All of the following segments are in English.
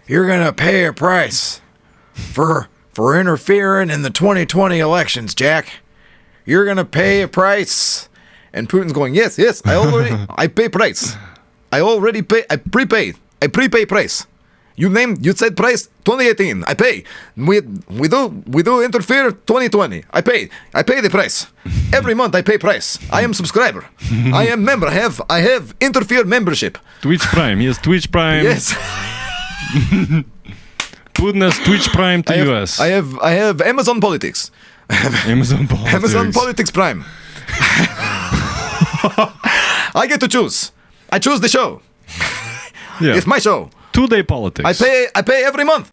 you're gonna pay a price for interfering in the 2020 elections, Jack. You're gonna pay a price. And Putin's going, yes, I pay price. I prepay price. You said price 2018. I pay. We do interfere 2020. I pay the price. Every month I pay price. I am subscriber. I am member. I have interfere membership. Twitch Prime. Yes, Twitch Prime. Yes. Putin has Twitch Prime to US. I have Amazon Politics. Amazon Politics. Amazon Politics Prime. I get to choose. I choose the show. Yeah. It's my show. 2-day politics. I pay every month.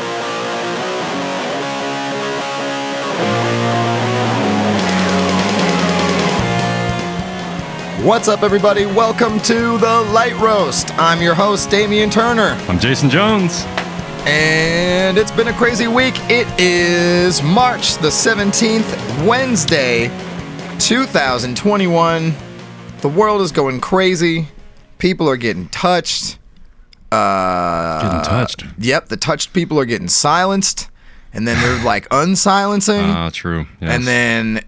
What's up, everybody? Welcome to the Light Roast. I'm your host, Damian Turner. I'm Jason Jones. And it's been a crazy week. It is March the 17th, Wednesday, 2021. The world is going crazy. People are getting touched. Getting touched. Yep, the touched people are getting silenced. And then they're like unsilencing. Ah, true. Yes. And then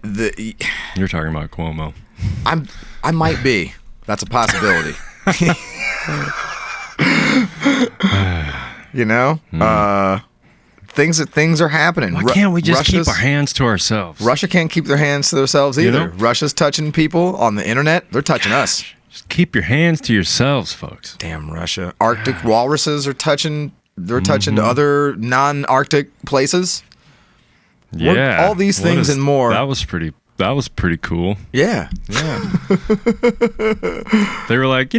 You're talking about Cuomo. I might be. That's a possibility. You know? Things are happening. Why can't we just keep our hands to ourselves? Russia can't keep their hands to themselves either. You know? Russia's touching people on the internet. They're touching us. Just keep your hands to yourselves, folks. Damn Russia. Arctic walruses are touching. They're touching to other non-Arctic places. Yeah. All these things and more. That was pretty cool. Yeah. They were like,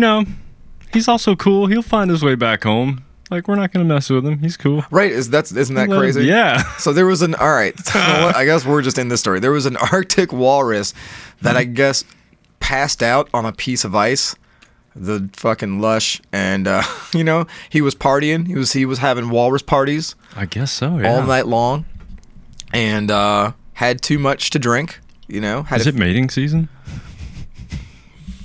he's also cool. He'll find his way back home. Like, we're not going to mess with him. He's cool. Right. Isn't that crazy? Yeah. So there was all right. So I guess we're just in this story. There was an Arctic walrus that I guess passed out on a piece of ice. The fucking lush. And, he was partying. He was having walrus parties. I guess so, yeah. All night long. And had too much to drink. Is it mating season?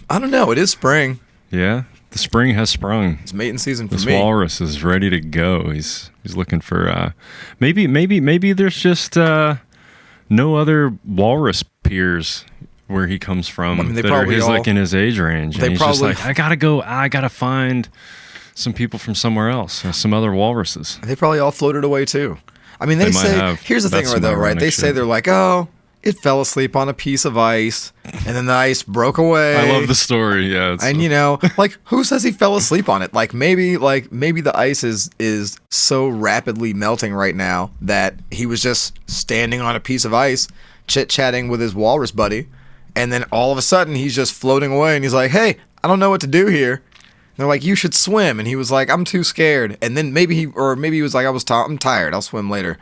I don't know. It is spring. Yeah. The spring has sprung. It's mating season for me. This walrus is ready to go. He's looking for maybe there's just no other walrus peers where he comes from. I mean, like in his age range. And he's just like, I gotta find some people from somewhere else, some other walruses. They probably all floated away too. I mean, they say here's the thing, though, right? They say they're like, oh, it fell asleep on a piece of ice, and then the ice broke away. I love the story, yeah. And like, who says he fell asleep on it? Like maybe the ice is so rapidly melting right now that he was just standing on a piece of ice, chit-chatting with his walrus buddy, and then all of a sudden he's just floating away, and he's like, hey, I don't know what to do here. And they're like, you should swim, and he was like, I'm too scared. And then maybe he was like, I'm tired, I'll swim later,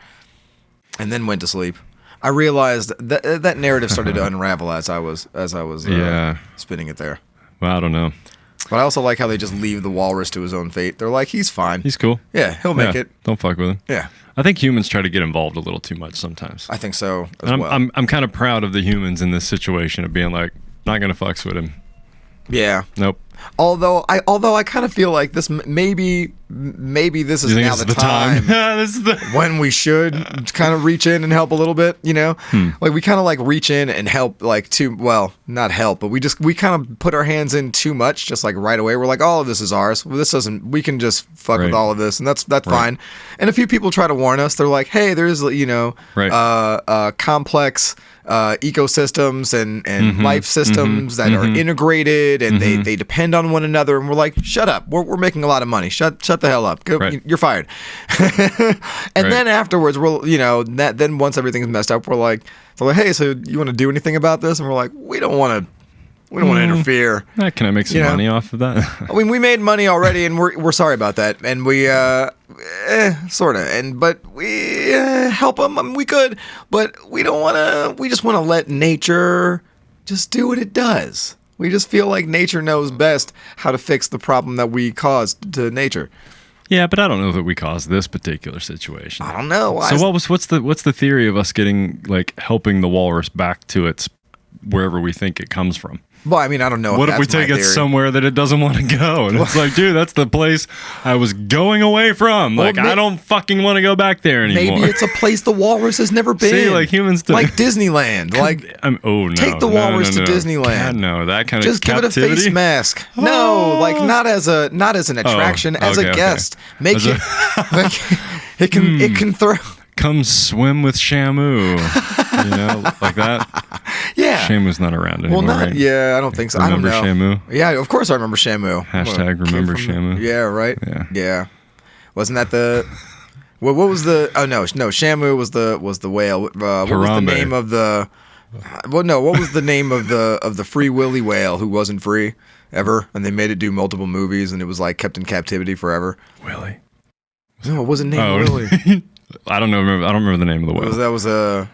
and then went to sleep. I realized that narrative started to unravel as I was spinning it there. Well, I don't know. But I also like how they just leave the walrus to his own fate. They're like, he's fine. He's cool. Yeah, he'll make it. Don't fuck with him. Yeah. I think humans try to get involved a little too much sometimes. I think so as well. I'm kind of proud of the humans in this situation of being like, not gonna fucks with him. Yeah. Nope. Although I kind of feel like this maybe this is now the time This is when we should kind of reach in and help a little bit, like we kind of like reach in and help not help, but we kind of put our hands in too much, just like right away. We're like, all of this is ours. Well, we can just fuck with all of this, and that's fine. And a few people try to warn us. They're like, hey, there's complex ecosystems and life systems that are integrated, and they depend on one another, and we're like, shut up, we're making a lot of money, shut the hell up, you're fired. And then afterwards, then once everything's messed up, we're like, hey, so you want to do anything about this? And we're like, we don't want to interfere. Can I make some money off of that? I mean, we made money already, and we're sorry about that. And we sort of, but we help them. I mean, we could, but we don't want to. We just want to let nature just do what it does. We just feel like nature knows best how to fix the problem that we caused to nature. Yeah, but I don't know that we caused this particular situation. I don't know. So what's the theory of us getting, like, helping the walrus back to its wherever we think it comes from? Well, I mean, I don't know. What if if we that's my take it theory. somewhere that it doesn't want to go? And it's like, dude, that's the place I was going away from. Well, Like, I don't fucking want to go back there anymore. Maybe it's a place the walrus has never been. See, like humans do. Like Disneyland. Like, no. take the walrus to Disneyland. God, no, that kind just of give captivity. it a face mask. No, like not as an attraction, as a guest. Make As it. It can throw. Come swim with Shamu. Like that. Yeah. Shamu's not around anymore. Well, right? yeah, I don't think so. Remember I don't know. Shamu? Yeah, of course I remember Shamu. Hashtag remember Shamu. Yeah, right. Yeah. Wasn't that the? What was the? Oh no, Shamu was the whale. What was the Harambe. name of the? Well, no. What was the name of the Free Willy whale who wasn't free ever, and they made it do multiple movies, and it was like kept in captivity forever. Willy. No, it wasn't named Willy. I don't know. I don't remember the name of the whale. It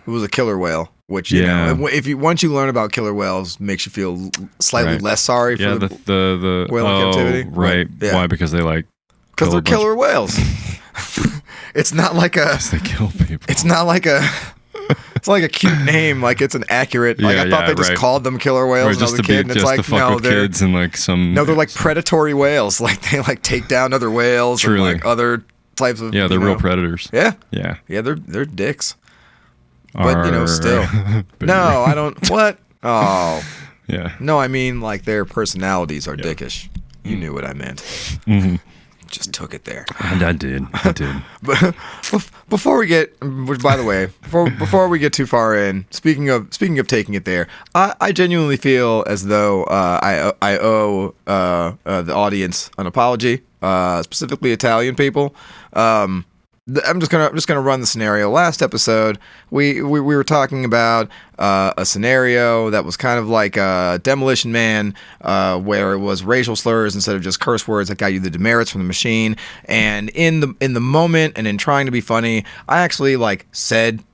was a killer whale, which you know, if you once you learn about killer whales, makes you feel slightly less sorry for the whale in captivity. Right. Yeah. Why? Because they because they're killer whales. It's not like a. They kill people. It's not like a. It's like a cute name. Like it's an accurate. Like I thought they just called them killer whales when I was a kid, and it's like no, they're kids and like some. No, they're like predatory whales. Like they take down other whales. Truly. And like other types of. Yeah, they're real predators. Yeah. Yeah. Yeah, they're dicks. But still. No, I don't. What? Oh. Yeah. No, I mean like their personalities are dickish. You knew what I meant. Mm-hmm. Just took it there. And I did. But before we get, by the way, before we get too far in, speaking of taking it there, I genuinely feel as though I owe the audience an apology, specifically Italian people. I'm just gonna run the scenario. Last episode, we were talking about a scenario that was kind of like a Demolition Man, where it was racial slurs instead of just curse words that got you the demerits from the machine. And in the moment and in trying to be funny, I actually said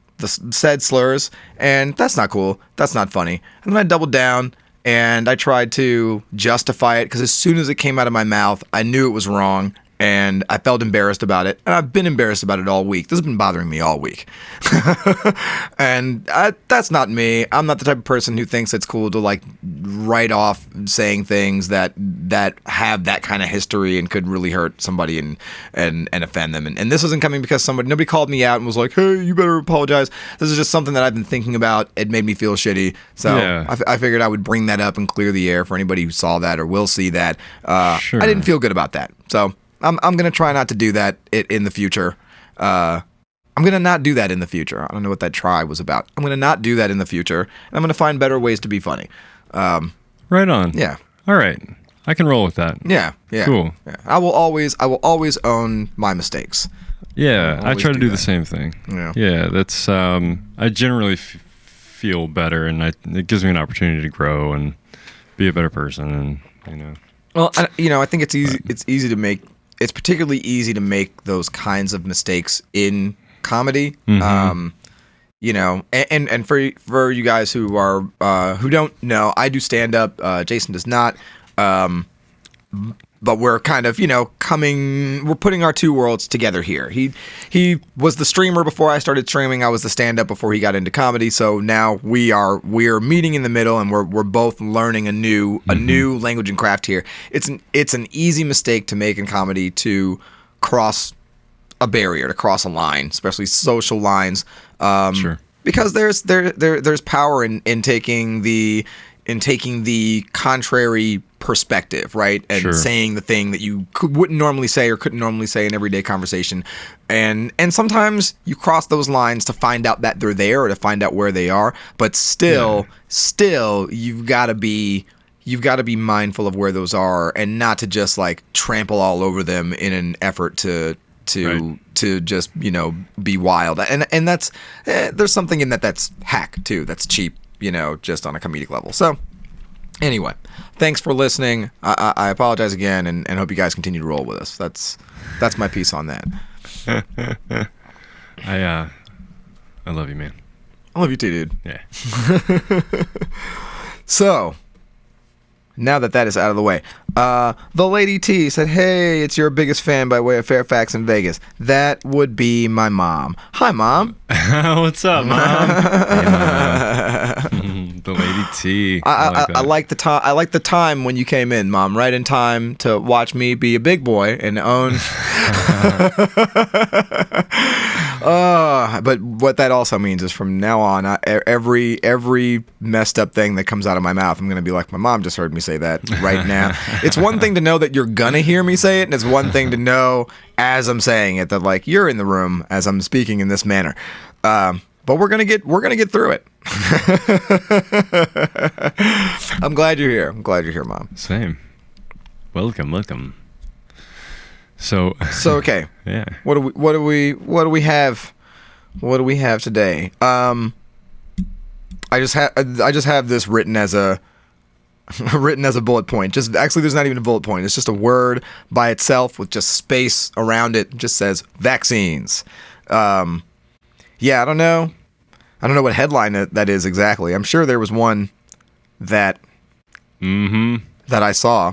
slurs, and that's not cool. That's not funny. And then I doubled down. And I tried to justify it because as soon as it came out of my mouth, I knew it was wrong. And I felt embarrassed about it. And I've been embarrassed about it all week. This has been bothering me all week. And that's not me. I'm not the type of person who thinks it's cool to write off saying things that have that kind of history and could really hurt somebody and offend them. And this isn't coming because nobody called me out and was like, hey, you better apologize. This is just something that I've been thinking about. It made me feel shitty. So I figured I would bring that up and clear the air for anybody who saw that or will see that. Sure. I didn't feel good about that. So I'm going to try not to do that in the future. I'm going to not do that in the future. I don't know what that try was about. I'm going to not do that in the future. And I'm going to find better ways to be funny. Right on. Yeah. All right. I can roll with that. Yeah. Yeah. Cool. Yeah. I will always own my mistakes. Yeah. I try to do the same thing. Yeah. Yeah. That's, I generally feel better, and it gives me an opportunity to grow and be a better person, and, Well, I think it's easy. It's easy to make. It's particularly easy to make those kinds of mistakes in comedy. Mm-hmm. And for you guys who are who don't know, I do stand up. Jason does not. But we're kind of, we're putting our two worlds together here. He was the streamer before I started streaming. I was the stand-up before he got into comedy. So now we're meeting in the middle, and we're both learning a new language and craft here. It's an easy mistake to make in comedy to cross a barrier, to cross a line, especially social lines. Sure. Because there's power in taking the contrary perspective, right? And saying the thing that you wouldn't normally say or couldn't normally say in everyday conversation. And sometimes you cross those lines to find out that they're there or to find out where they are. But still you've got to be mindful of where those are and not to just trample all over them in an effort to just, be wild. And that's there's something in that's hack too. That's cheap, just on a comedic level. So anyway, thanks for listening. I apologize again and hope you guys continue to roll with us. That's my piece on that. I love you, man. I love you too, dude. Yeah. So, now that is out of the way, the Lady T said, hey, it's your biggest fan by way of Fairfax and Vegas. That would be my mom. Hi, Mom. What's up, Mom? Hey, Mom. The Lady T. I like the time. I like the time when you came in, Mom. Right in time to watch me be a big boy and own. But what that also means is from now on, every messed up thing that comes out of my mouth, I'm gonna be like, my mom just heard me say that right now. It's one thing to know that you're gonna hear me say it, and it's one thing to know as I'm saying it that like you're in the room as I'm speaking in this manner. But we're gonna get through it. I'm glad you're here. I'm glad you're here, Mom. Same. Welcome. So okay. Yeah. What do we have? What do we have today? I just have this written as a bullet point. Just actually, there's not even a bullet point. It's just a word by itself with just space around it. It just says vaccines. Yeah, I don't know what headline that is exactly. I'm sure there was one that that I saw.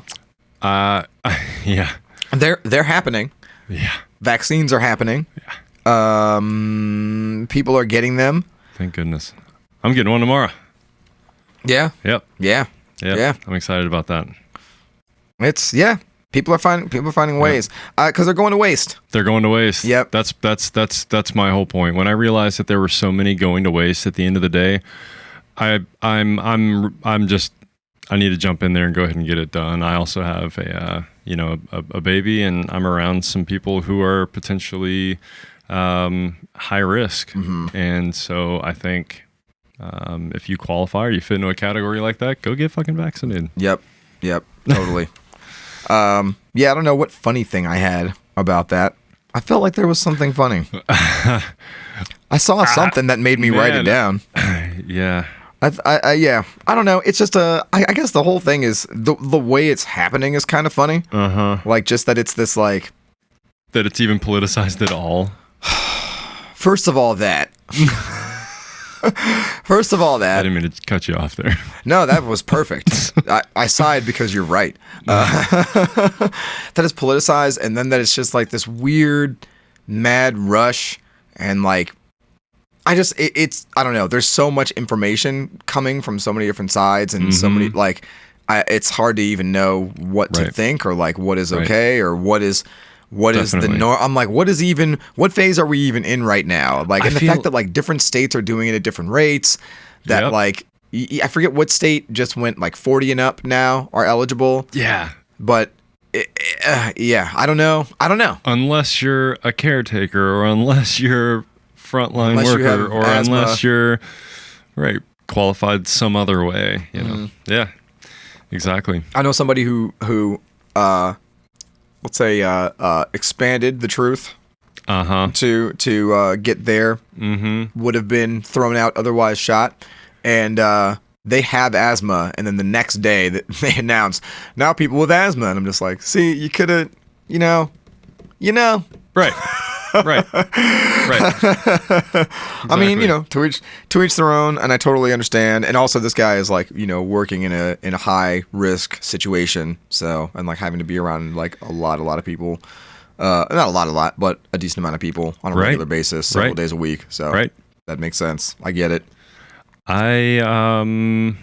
Yeah. They're happening. Yeah. Vaccines are happening. Yeah. People are getting them. Thank goodness. I'm getting one tomorrow. Yeah. Yep. Yeah. I'm excited about that. People are finding ways because they're going to waste. They're going to waste. Yep. That's my whole point. When I realized that there were so many going to waste at the end of the day, I'm just I need to jump in there and go ahead and get it done. I also have a baby, and I'm around some people who are potentially high risk, and so I think if you qualify or you fit into a category like that, go get fucking vaccinated. Yep, totally. I don't know what funny thing I had about that. I felt like there was something funny. I saw something that made me write it down. Yeah. I don't know. It's just I guess the whole thing is the way it's happening is kind of funny. Like just that it's this like that it's even politicized at all. First of all, that. I didn't mean to cut you off there. No, that was perfect. I sighed because you're right. That is politicized, and then that it's just like this weird, mad rush, and like, I don't know. There's so much information coming from so many different sides, and so many like, it's hard to even know what to think or like what is okay or what is the norm. I'm like, what phase are we even in right now? Like, and the fact that like different states are doing it at different rates, that like, I forget what state just went like 40 and up now are eligible. Yeah. But I don't know. Unless you're a caretaker or unless you're frontline worker or asthma. Unless you're qualified some other way, you know. Yeah. Exactly. I know somebody who let's say expanded the truth to get there, would have been thrown out otherwise shot, and they have asthma, and then the next day that they announce now people with asthma, and I'm just like, see, you could have, you know right. Exactly. I mean, to each their own, and I totally understand. And also, this guy is like, working in a high risk situation, so, and like having to be around like a lot of people, not a lot, but a decent amount of people on a regular basis, several days a week. So that makes sense. I get it. I don't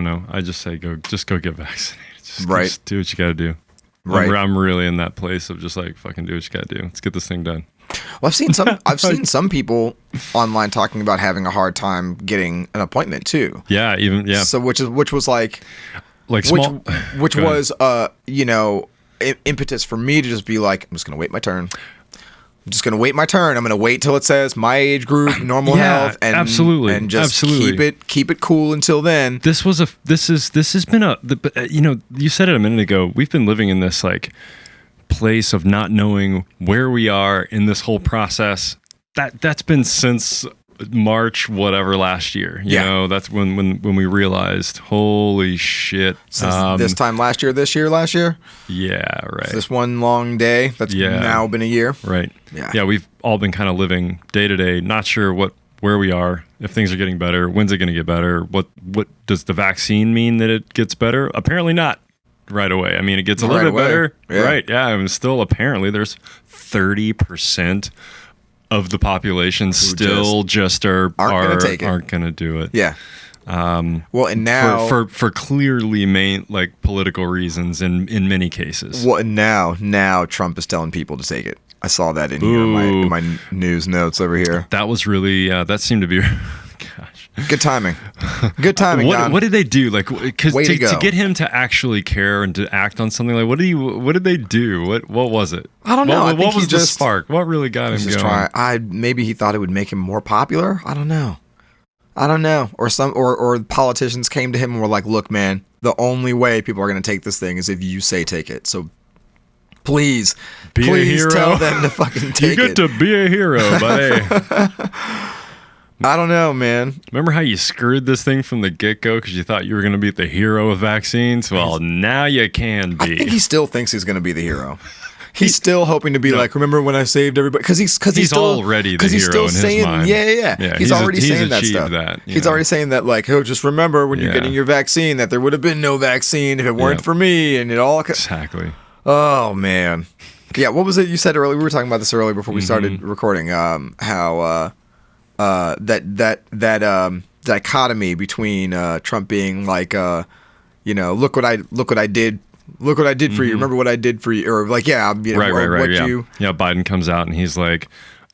know. I just say go get vaccinated. Just do what you got to do. Right. I'm really in that place of just like fucking do what you gotta do. Let's get this thing done. Well, I've seen some people online talking about having a hard time getting an appointment too. Yeah, So which was like small, which was impetus for me to just be like, I'm just gonna wait my turn. I'm just gonna wait my turn. I'm gonna wait till it says my age group, normal health, and absolutely, and just keep it cool until then. This has been you said it a minute ago. We've been living in this like place of not knowing where we are in this whole process. That's been since March whatever last year. You know, that's when we realized, holy shit. Since this time last year. Yeah, right. This one long day that's now been a year. Right. Yeah, we've all been kind of living day to day, not sure where we are, if things are getting better, when's it going to get better, what does the vaccine mean that it gets better? Apparently not right away. I mean, it gets a little bit better. Yeah. Right. Yeah, and still apparently there's 30% of the population still just aren't going to do it. Yeah. Well, and now for clearly political reasons in many cases. Well, and now Trump is telling people to take it. I saw that in here in my news notes over here. That was really that seemed to be gosh. Good timing. Good timing. What did they do? Like, because to get him to actually care and to act on something, like what did they do? What was it? I don't know. What was the spark? What really got him going? Maybe he thought it would make him more popular. I don't know. Or politicians came to him and were like, "Look, man, the only way people are going to take this thing is if you say take it. So please tell them to fucking take it. You get to be a hero, buddy." I don't know, man. Remember how you screwed this thing from the get-go because you thought you were going to be the hero of vaccines? Well, now you can be. I think he still thinks he's going to be the hero. He's still hoping to be like, remember when I saved everybody? Because he's still, already the hero in his mind. Yeah. He's already saying that stuff. He's already saying that, like, oh, just remember when you're getting your vaccine that there would have been no vaccine if it weren't for me, and it all exactly. Oh man, yeah. What was it you said earlier? We were talking about this earlier before we started recording. How that dichotomy between Trump being like, look what I did. Look what I did for you. Remember what I did for you, or like, right. Biden comes out and he's like,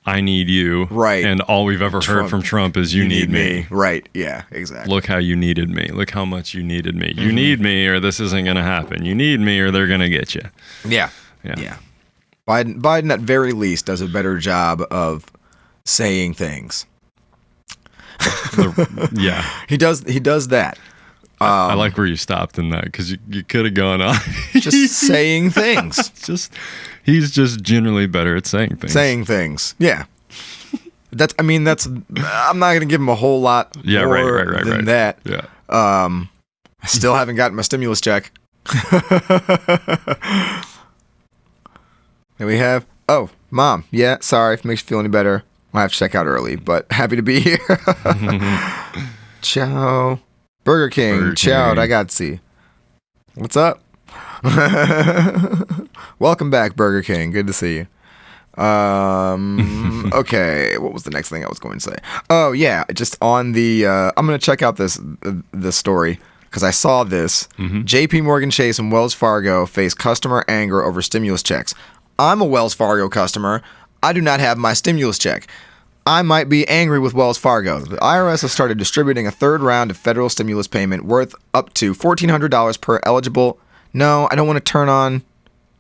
I need you. Right. And all we've ever heard from Trump is you need me. Right. Yeah, exactly. Look how you needed me. Look how much you needed me. You need me or this isn't going to happen. You need me or they're going to get you. Yeah. Biden at very least does a better job of saying things. He does that. I like where you stopped in that because you could have gone on. Just saying things. He's just generally better at saying things. Saying things. Yeah. I'm not going to give him a whole lot more than that. Yeah. I still haven't gotten my stimulus check. And we have, Mom. Yeah, sorry if it makes you feel any better. I have to check out early, but happy to be here. Ciao. Burger King. Ciao, ragazzi. What's up? Welcome back, Burger King. Good to see you. Okay, what was the next thing I was going to say? Oh, yeah, just on the... I'm going to check out this story, because I saw this. JP Morgan Chase and Wells Fargo face customer anger over stimulus checks. I'm a Wells Fargo customer. I do not have my stimulus check. I might be angry with Wells Fargo. The IRS has started distributing a third round of federal stimulus payment worth up to $1,400 per eligible. No, I don't want to turn on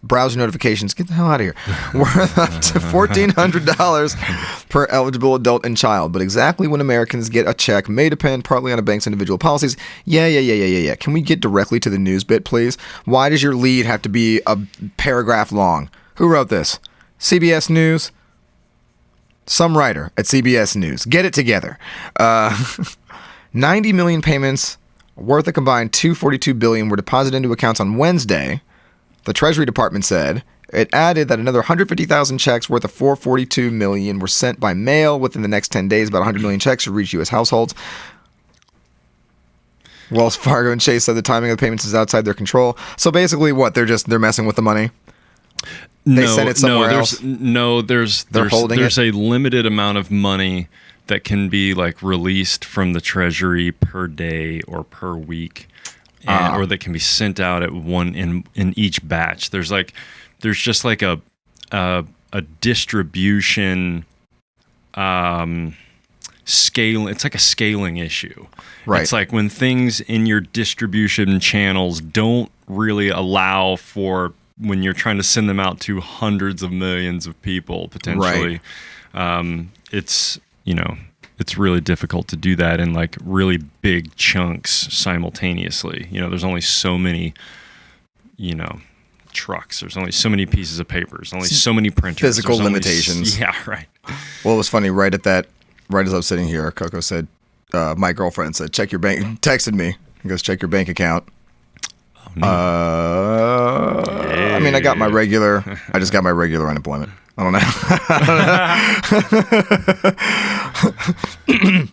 browser notifications. Get the hell out of here. Worth up to $1,400 per eligible adult and child. But exactly when Americans get a check may depend partly on a bank's individual policies. Yeah. Can we get directly to the news bit, please? Why does your lead have to be a paragraph long? Who wrote this? CBS News? Some writer at CBS News. Get it together. 90 million payments worth a combined $242 billion were deposited into accounts on Wednesday. The Treasury Department said it added that another 150,000 checks worth of $442 million were sent by mail within the next 10 days. About 100 million checks should reach U.S. households. Wells Fargo and Chase said the timing of the payments is outside their control. So basically, what? They're messing with the money. They sent it somewhere else. There's a limited amount of money that can be like released from the Treasury per day or per week, or that can be sent out at one in each batch. There's just like a distribution scale. It's like a scaling issue. Right. It's like when things in your distribution channels don't really allow for when you're trying to send them out to hundreds of millions of people potentially. Right. It's really difficult to do that in like really big chunks simultaneously. There's only so many, trucks. There's only so many pieces of paper. There's only so many printers. Physical limitations. Yeah, right. Well, it was funny. Right as I was sitting here, Coco said, my girlfriend said, check your bank, texted me. He goes, check your bank account. I mean, I got my regular. I just got my regular unemployment. I don't know.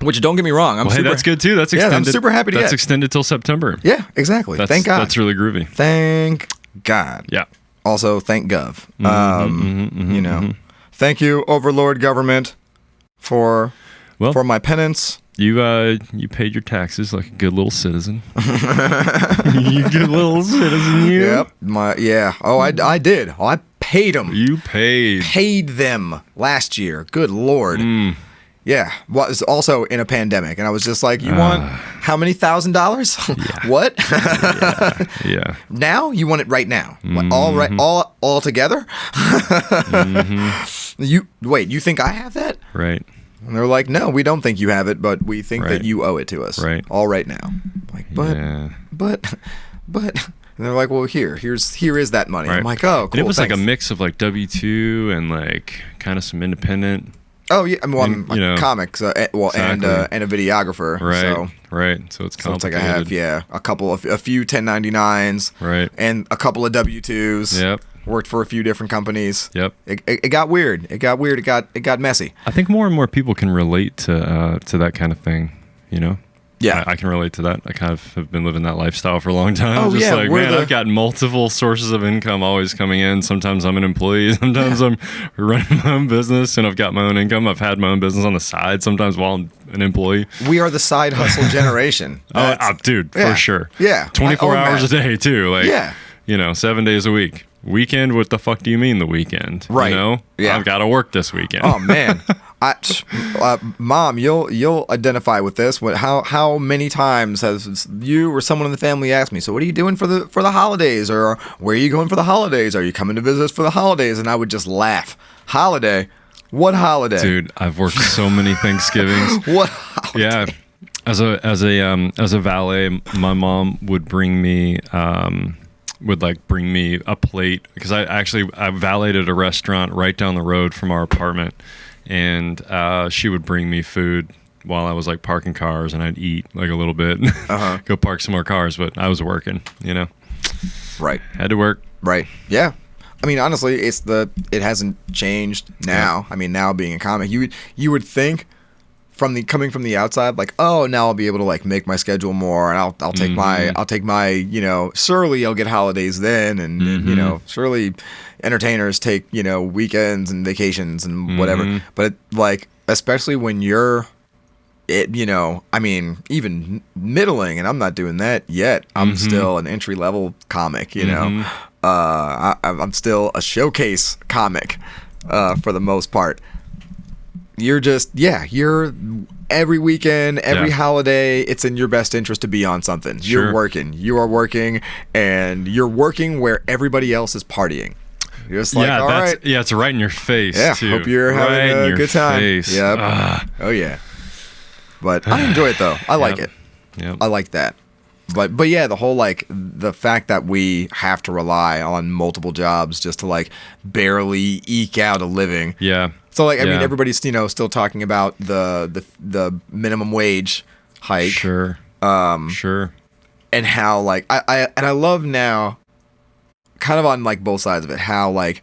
Which, don't get me wrong. That's good too. That's extended. I'm super happy to That's extended till September. Yeah, exactly. Thank God. That's really groovy. Thank God. Yeah. Also, thank Gov. Thank you, Overlord Government, for my penance. You paid your taxes like a good little citizen. You good little citizen, you. Yep. Oh, I did. Oh, I paid them. You paid them last year. Good Lord. Yeah. Was also in a pandemic, and I was just like, you want how many $1,000? Yeah. What? Yeah. Now you want it right now? What, all together? You think I have that? Right. And they're like, no, we don't think you have it, but we think that you owe it to us. Right. All right now. Like, but. And they're like, well, here is that money. Right. I'm like, oh, cool. And it was thanks. like a mix of like W-2 and like kind of some independent. Oh yeah, I'm comics, exactly. and a videographer. Right. So. Right. So it's complicated. So it's like I have a few 1099s. Right. And a couple of W-2s. Yep. Worked for a few different companies. Yep. It got weird. It got messy. I think more and more people can relate to that kind of thing. You know. Yeah. I can relate to that. I kind of have been living that lifestyle for a long time. Oh, Just yeah, like, man, I've got multiple sources of income always coming in. Sometimes I'm an employee. Sometimes I'm running my own business and I've got my own income. I've had my own business on the side sometimes while I'm an employee. We are the side hustle generation. Dude, yeah. for sure. Yeah. 24 hours a day, too. Like, yeah. 7 days a week. Weekend? What the fuck do you mean the weekend? Right. You know? Yeah. I've got to work this weekend. Oh, man. Mom, you'll identify with this. How many times has you or someone in the family asked me, so what are you doing for the holidays? Or where are you going for the holidays? Are you coming to visit us for the holidays? And I would just laugh. Holiday? What holiday? Dude, I've worked so many Thanksgivings. What holiday? Yeah. As a valet, my mom would bring me a plate because I valeted a restaurant right down the road from our apartment, and she would bring me food while I was like parking cars, and I'd eat like a little bit, go park some more cars, but I was working, Right. Had to work. Right. Yeah. I mean, honestly, it hasn't changed now. Yeah. I mean, now being a comic, you would think coming from the outside, like, oh, now I'll be able to like make my schedule more, and I'll take my surely I'll get holidays then, and surely entertainers take weekends and vacations and whatever. But especially when you're I mean, even middling, and I'm not doing that yet. I'm still an entry level comic. I'm still a showcase comic for the most part. You're every weekend, every holiday, it's in your best interest to be on something. Sure. You are working, and you're working where everybody else is partying. You're just like, all right. Yeah, it's right in your face, too. Hope you're having a good time. Face. Yep. Oh, yeah. But I enjoy it, though. I like it. Yep. I like that. But yeah, the whole the fact that we have to rely on multiple jobs just to like barely eke out a living. Yeah. So I mean, everybody's still talking about the minimum wage hike. Sure. Sure. And how I love now, kind of on like both sides of it, how like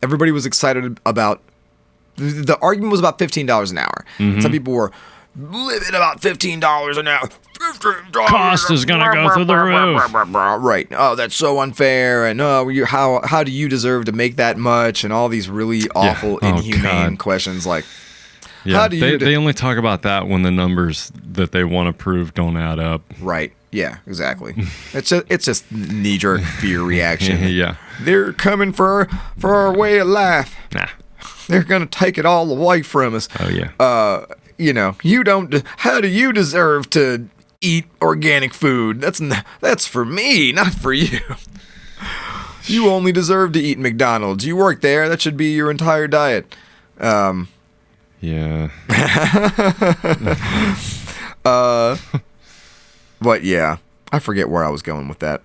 everybody was excited about the argument was about $15 an hour. Some people were living about $15 an hour. Cost is gonna go through the roof. Right. Oh, that's so unfair. And how do you deserve to make that much? And all these really awful, inhumane questions. Like, how do you? They only talk about that when the numbers that they want to prove don't add up. Right. Yeah. Exactly. It's just knee-jerk fear reaction. Yeah. They're coming for our way of life. Nah. They're gonna take it all away from us. Oh yeah. You don't. How do you deserve to eat organic food? That's for me, not for you. You only deserve to eat McDonald's. You work there. That should be your entire diet. Yeah. But yeah, I forget where I was going with that.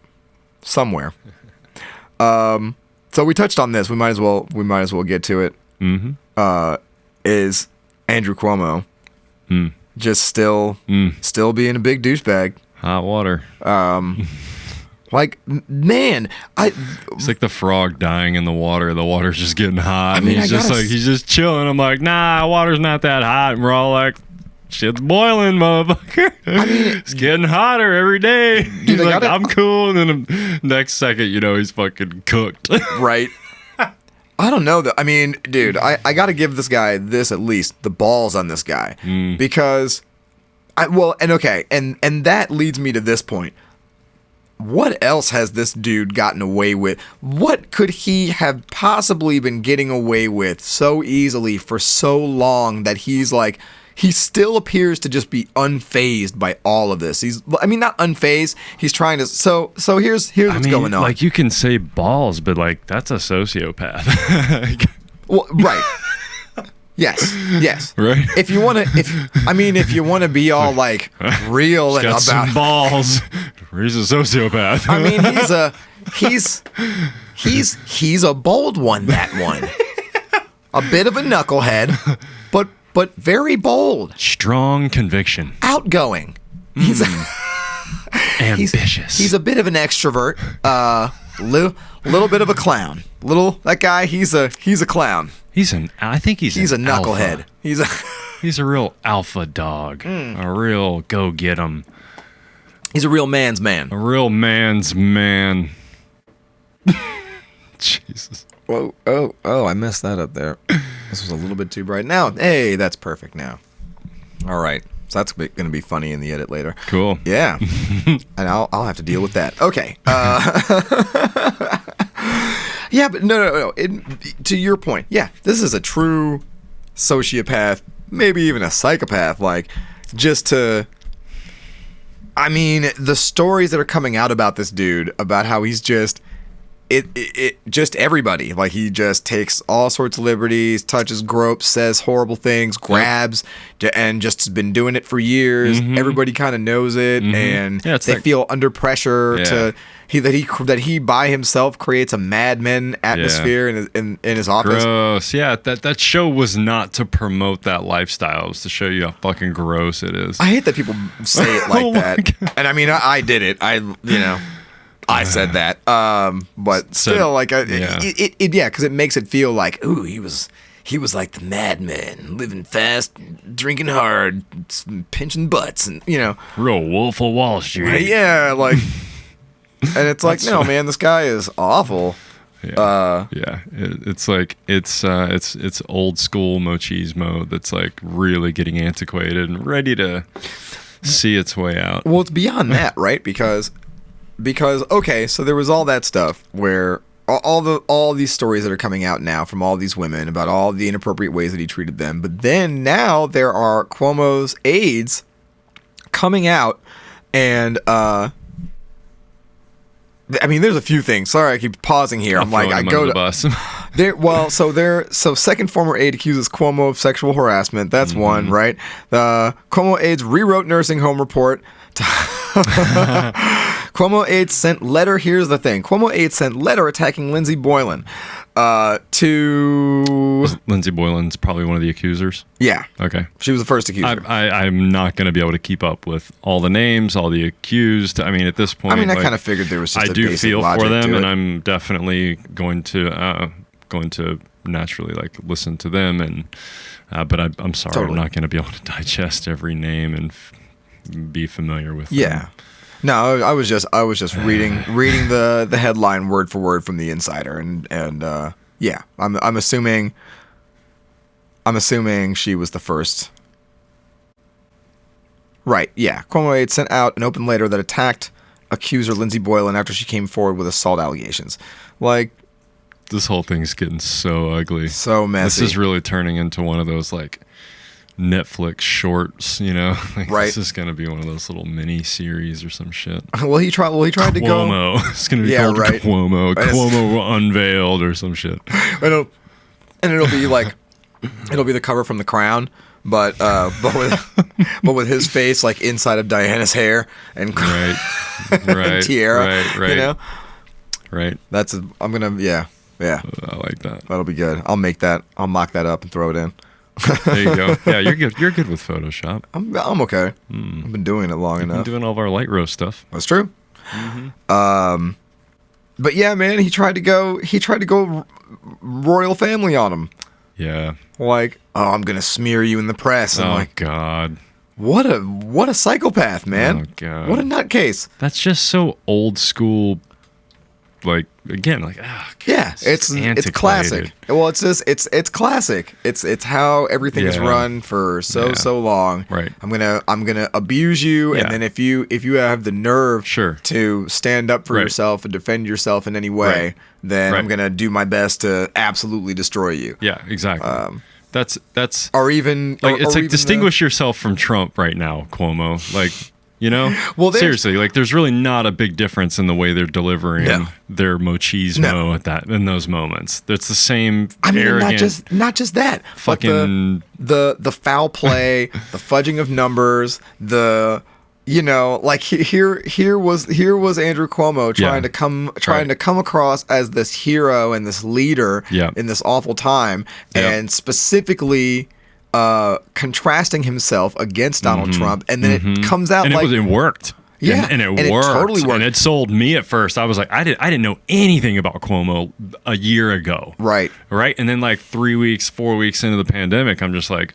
Somewhere. So we touched on this. We might as well get to it. Is Andrew Cuomo just still being a big douchebag? Hot water. Like, man, it's like the frog dying in the water. The water's just getting hot. I mean, and he's just chilling. I'm like, nah, water's not that hot. And we're all like, shit's boiling, motherfucker. I mean, it's getting hotter every day. He's like, I'm cool. And then the next second, he's fucking cooked. Right. I don't know. I mean, dude, I got to give this guy this, at least, the balls on this guy. Because, and that leads me to this point. What else has this dude gotten away with? What could he have possibly been getting away with so easily for so long that he's like, he still appears to just be unfazed by all of this. Not unfazed. He's trying to. So here's what's going on. Like, you can say balls, but like, that's a sociopath. Well, right. Yes. Right. If you want to be all like real and got about some balls, he's a sociopath. I mean, he's a bold one. That one, a bit of a knucklehead, but very bold, strong conviction, outgoing. Ambitious. He's a bit of an extrovert. Little bit of a clown. That guy. He's a clown. I think he's a knucklehead. Alpha. He's a real alpha dog. A real go get 'em. He's a real man's man. A real man's man. Jesus. Whoa! Oh! I messed that up there. This was a little bit too bright. Now, hey, that's perfect now. All right. So that's going to be funny in the edit later. Cool. Yeah. And I'll have to deal with that. Okay. Yeah, but no. To your point, yeah, this is a true sociopath, maybe even a psychopath. Like, the stories that are coming out about this dude, about how he's just just everybody. Like, he just takes all sorts of liberties, touches, gropes, says horrible things, grabs, and just has been doing it for years. Everybody kind of knows it, and they feel under pressure that he by himself creates a Mad Men atmosphere in his office. Gross. Yeah, that show was not to promote that lifestyle. It was to show you how fucking gross it is. I hate that people say it like that. And I did it. I said that, but still, like, because it makes it feel like, ooh, he was like the madman, living fast, drinking hard, pinching butts, and real Wolf of Wall Street. Yeah, like, and it's like, no, man, this guy is awful. It's like it's old school machismo that's like really getting antiquated and ready to see its way out. Well, it's beyond that, right? Because okay, so there was all that stuff where all these stories that are coming out now from all these women about all the inappropriate ways that he treated them, but then now there are Cuomo's aides coming out, and there's a few things. Sorry, I keep pausing here. I'm like, I go to the bus. So second former aide accuses Cuomo of sexual harassment. That's one, right? The Cuomo aides rewrote nursing home report. Cuomo aides sent letter. Here's the thing. Cuomo aides sent letter attacking Lindsey Boylan to... Lindsey Boylan's probably one of the accusers? Yeah. Okay. She was the first accuser. I'm not going to be able to keep up with all the names, all the accused. I mean, at this point... I kind of figured there was just I do feel for them, and I'm definitely going to naturally, like, listen to them. And but I'm sorry, totally. I'm not going to be able to digest every name and be familiar with them. Yeah. No, I was just reading the headline word for word from the Insider, and yeah, I'm assuming she was the first. Right? Yeah, Cuomo aide sent out an open letter that attacked accuser Lindsey Boylan after she came forward with assault allegations. Like, this whole thing's getting so ugly, so messy. This is really turning into one of those like Netflix shorts, like, right? This is gonna be one of those little mini series or some shit. Well, he tried to go. Cuomo. It's gonna be called Cuomo. Cuomo unveiled or some shit. And it'll be like, it'll be the cover from The Crown, but with his face like inside of Diana's hair and right, tiara, right. Right. I'm gonna yeah. I like that. That'll be good. I'll make that. I'll mock that up and throw it in. There you go. Yeah, you're good. You're good with Photoshop. I'm okay. I've been doing it long enough. Been doing all of our light roast stuff. That's true. But yeah, man, he tried to go royal family on him. Yeah. Like, oh, I'm gonna smear you in the press. And like, God. What a psychopath, man. Oh God. What a nutcase. That's just so old school like again, like yeah, it's classic. Well, it's just it's classic. It's how everything is run for so long. Right. I'm gonna abuse you, and then if you have the nerve to stand up for yourself and defend yourself in any way, then I'm gonna do my best to absolutely destroy you. Yeah, exactly. That's or even like it's like distinguish yourself from Trump right now, Cuomo. Like, you know, well, seriously, like there's really not a big difference in the way they're delivering their machismo in those moments. It's the same. I mean, arrogant, not just that. Fucking the foul play, the fudging of numbers, like here was Andrew Cuomo trying to come across as this hero and this leader in this awful time, and specifically contrasting himself against Donald Trump, and then it comes out and like it worked. Yeah, and it worked. It totally worked. And it sold me at first. I was like, I didn't know anything about Cuomo a year ago. Right. And then like 4 weeks into the pandemic, I'm just like,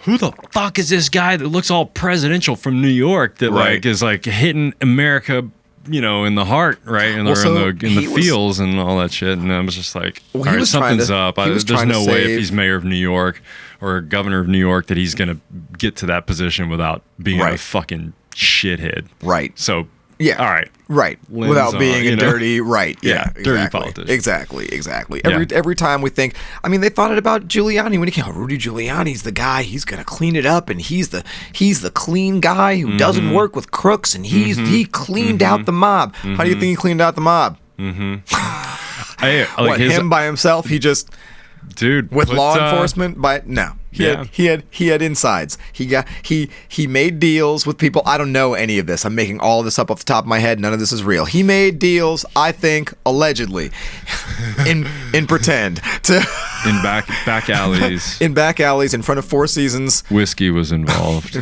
who the fuck is this guy that looks all presidential from New York that like is like hitting America, in the heart, right? And in the feels and all that shit. And I was just like, all right, something's up. There's no way if he's mayor of New York or governor of New York that he's going to get to that position without being a fucking shithead. Right. So, yeah. All right. Right. Without being a dirty, exactly. Dirty politics. Exactly. Every time we think, I mean, they thought it about Giuliani when he came out. Rudy Giuliani's the guy, he's going to clean it up, and he's the clean guy who doesn't work with crooks, and he cleaned out the mob. How do you think he cleaned out the mob? Him by himself? He just... Dude, with law enforcement, no. He had insides. He made deals with people. I don't know any of this. I'm making all of this up off the top of my head. None of this is real. He made deals, I think, allegedly, in pretend to in back alleys. In back alleys in front of Four Seasons. Whiskey was involved.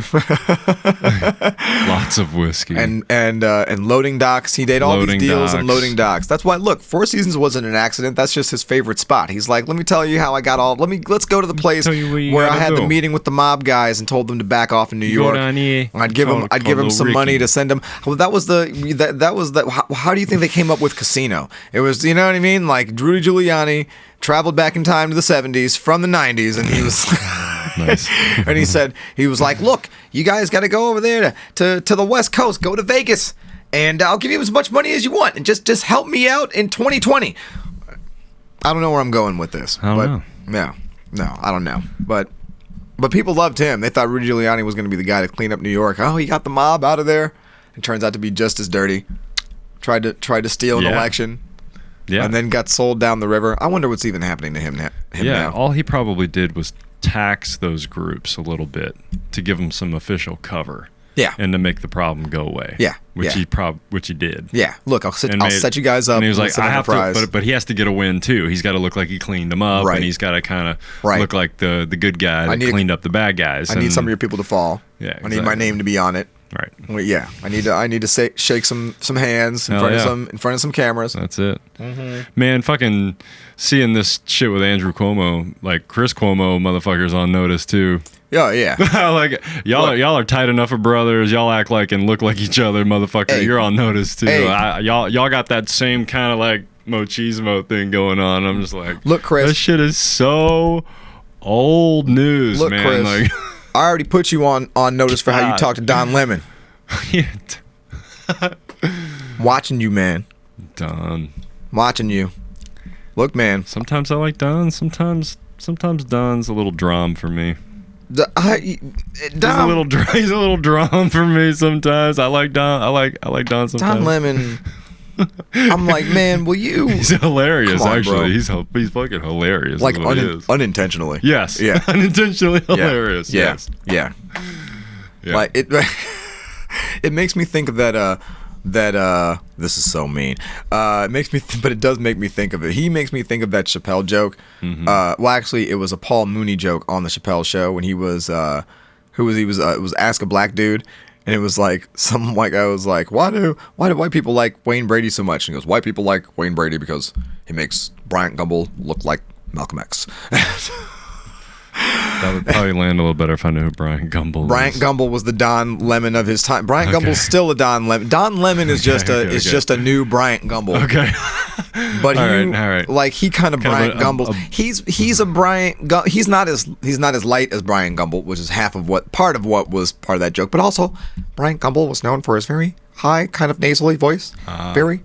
Lots of whiskey. And loading docks. He did all these deals and loading docks. That's why, look, Four Seasons wasn't an accident. That's just his favorite spot. He's like, let me tell you how I got all. Let's go to the place where I had the meeting with the mob guys and told them to back off in New York. I'd give him some money to send him. Well, that was the. How do you think they came up with Casino? It was, you know what I mean? Like Rudy Giuliani traveled back in time to the 70s from the 90s, and he was nice. And he was like, look, you guys got to go over there to the West Coast, go to Vegas, and I'll give you as much money as you want, and just help me out in 2020. I don't know where I'm going with this. I don't know. No, I don't know. But people loved him. They thought Rudy Giuliani was going to be the guy to clean up New York. Oh, he got the mob out of there. It turns out to be just as dirty. Tried to steal an election. Yeah. And then got sold down the river. I wonder what's even happening to him now. All he probably did was tax those groups a little bit to give them some official cover. Yeah. And to make the problem go away. Yeah. Which he did. Yeah. Look, I'll set you guys up. And he was like, I have to, but he has to get a win too. He's got to look like he cleaned them up, and he's got to kind of look like the good guy that cleaned up the bad guys. I need some of your people to fall. Yeah. Exactly. I need my name to be on it. Right. Well, yeah. I need to shake some hands in front of some cameras. That's it. Man, fucking seeing this shit with Andrew Cuomo, like Chris Cuomo, motherfuckers on notice too. Oh yeah. Like y'all are tight enough of brothers. Y'all act like and look like each other, motherfucker. Hey. You're on notice too. Hey. Y'all got that same kind of like machismo thing going on. I'm just like, look, Chris, this shit is so old news, look, man. Chris, like, I already put you on notice for how you talk to Don Lemon. Watching you, man. Don. Watching you. Look, man. Sometimes I like Don. Sometimes Don's a little drum for me. He's a little drum for me sometimes. I like Don. I like Don sometimes. Don Lemon. I'm like, man, will you? He's hilarious, on, actually. Bro. He's fucking hilarious. Like unintentionally. Yes. Yeah. Unintentionally hilarious. Yeah. Yes. Yeah. Like it makes me think of that this is so mean. It makes me but it does make me think of it. He makes me think of that Chappelle joke. Well, actually it was a Paul Mooney joke on the Chappelle show when he was it was Ask a Black Dude. And it was like some white guy was like, why do white people like Wayne Brady so much? And he goes, white people like Wayne Brady because he makes Bryant Gumbel look like Malcolm X. That would probably land a little better if I knew who Brian Gumble was. Brian Gumble was the Don Lemon of his time. Brian Gumble's still a Don Lemon. Don Lemon is just just a new Brian Gumble. Okay. But all right. Like he kind of Brian Gumble. He's a Brian. He's not as light as Brian Gumble, which is part of what was part of that joke. But also, Brian Gumble was known for his very high, kind of nasally voice, very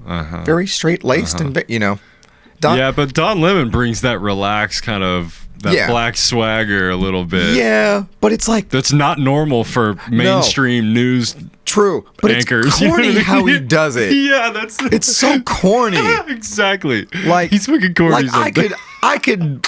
straight laced, and but Don Lemon brings that relaxed kind of black swagger a little bit. Yeah, but it's like that's not normal for mainstream news. True, but anchors. It's corny how he does it. Yeah, it's so corny. Exactly. Like he's fucking corny. Like I could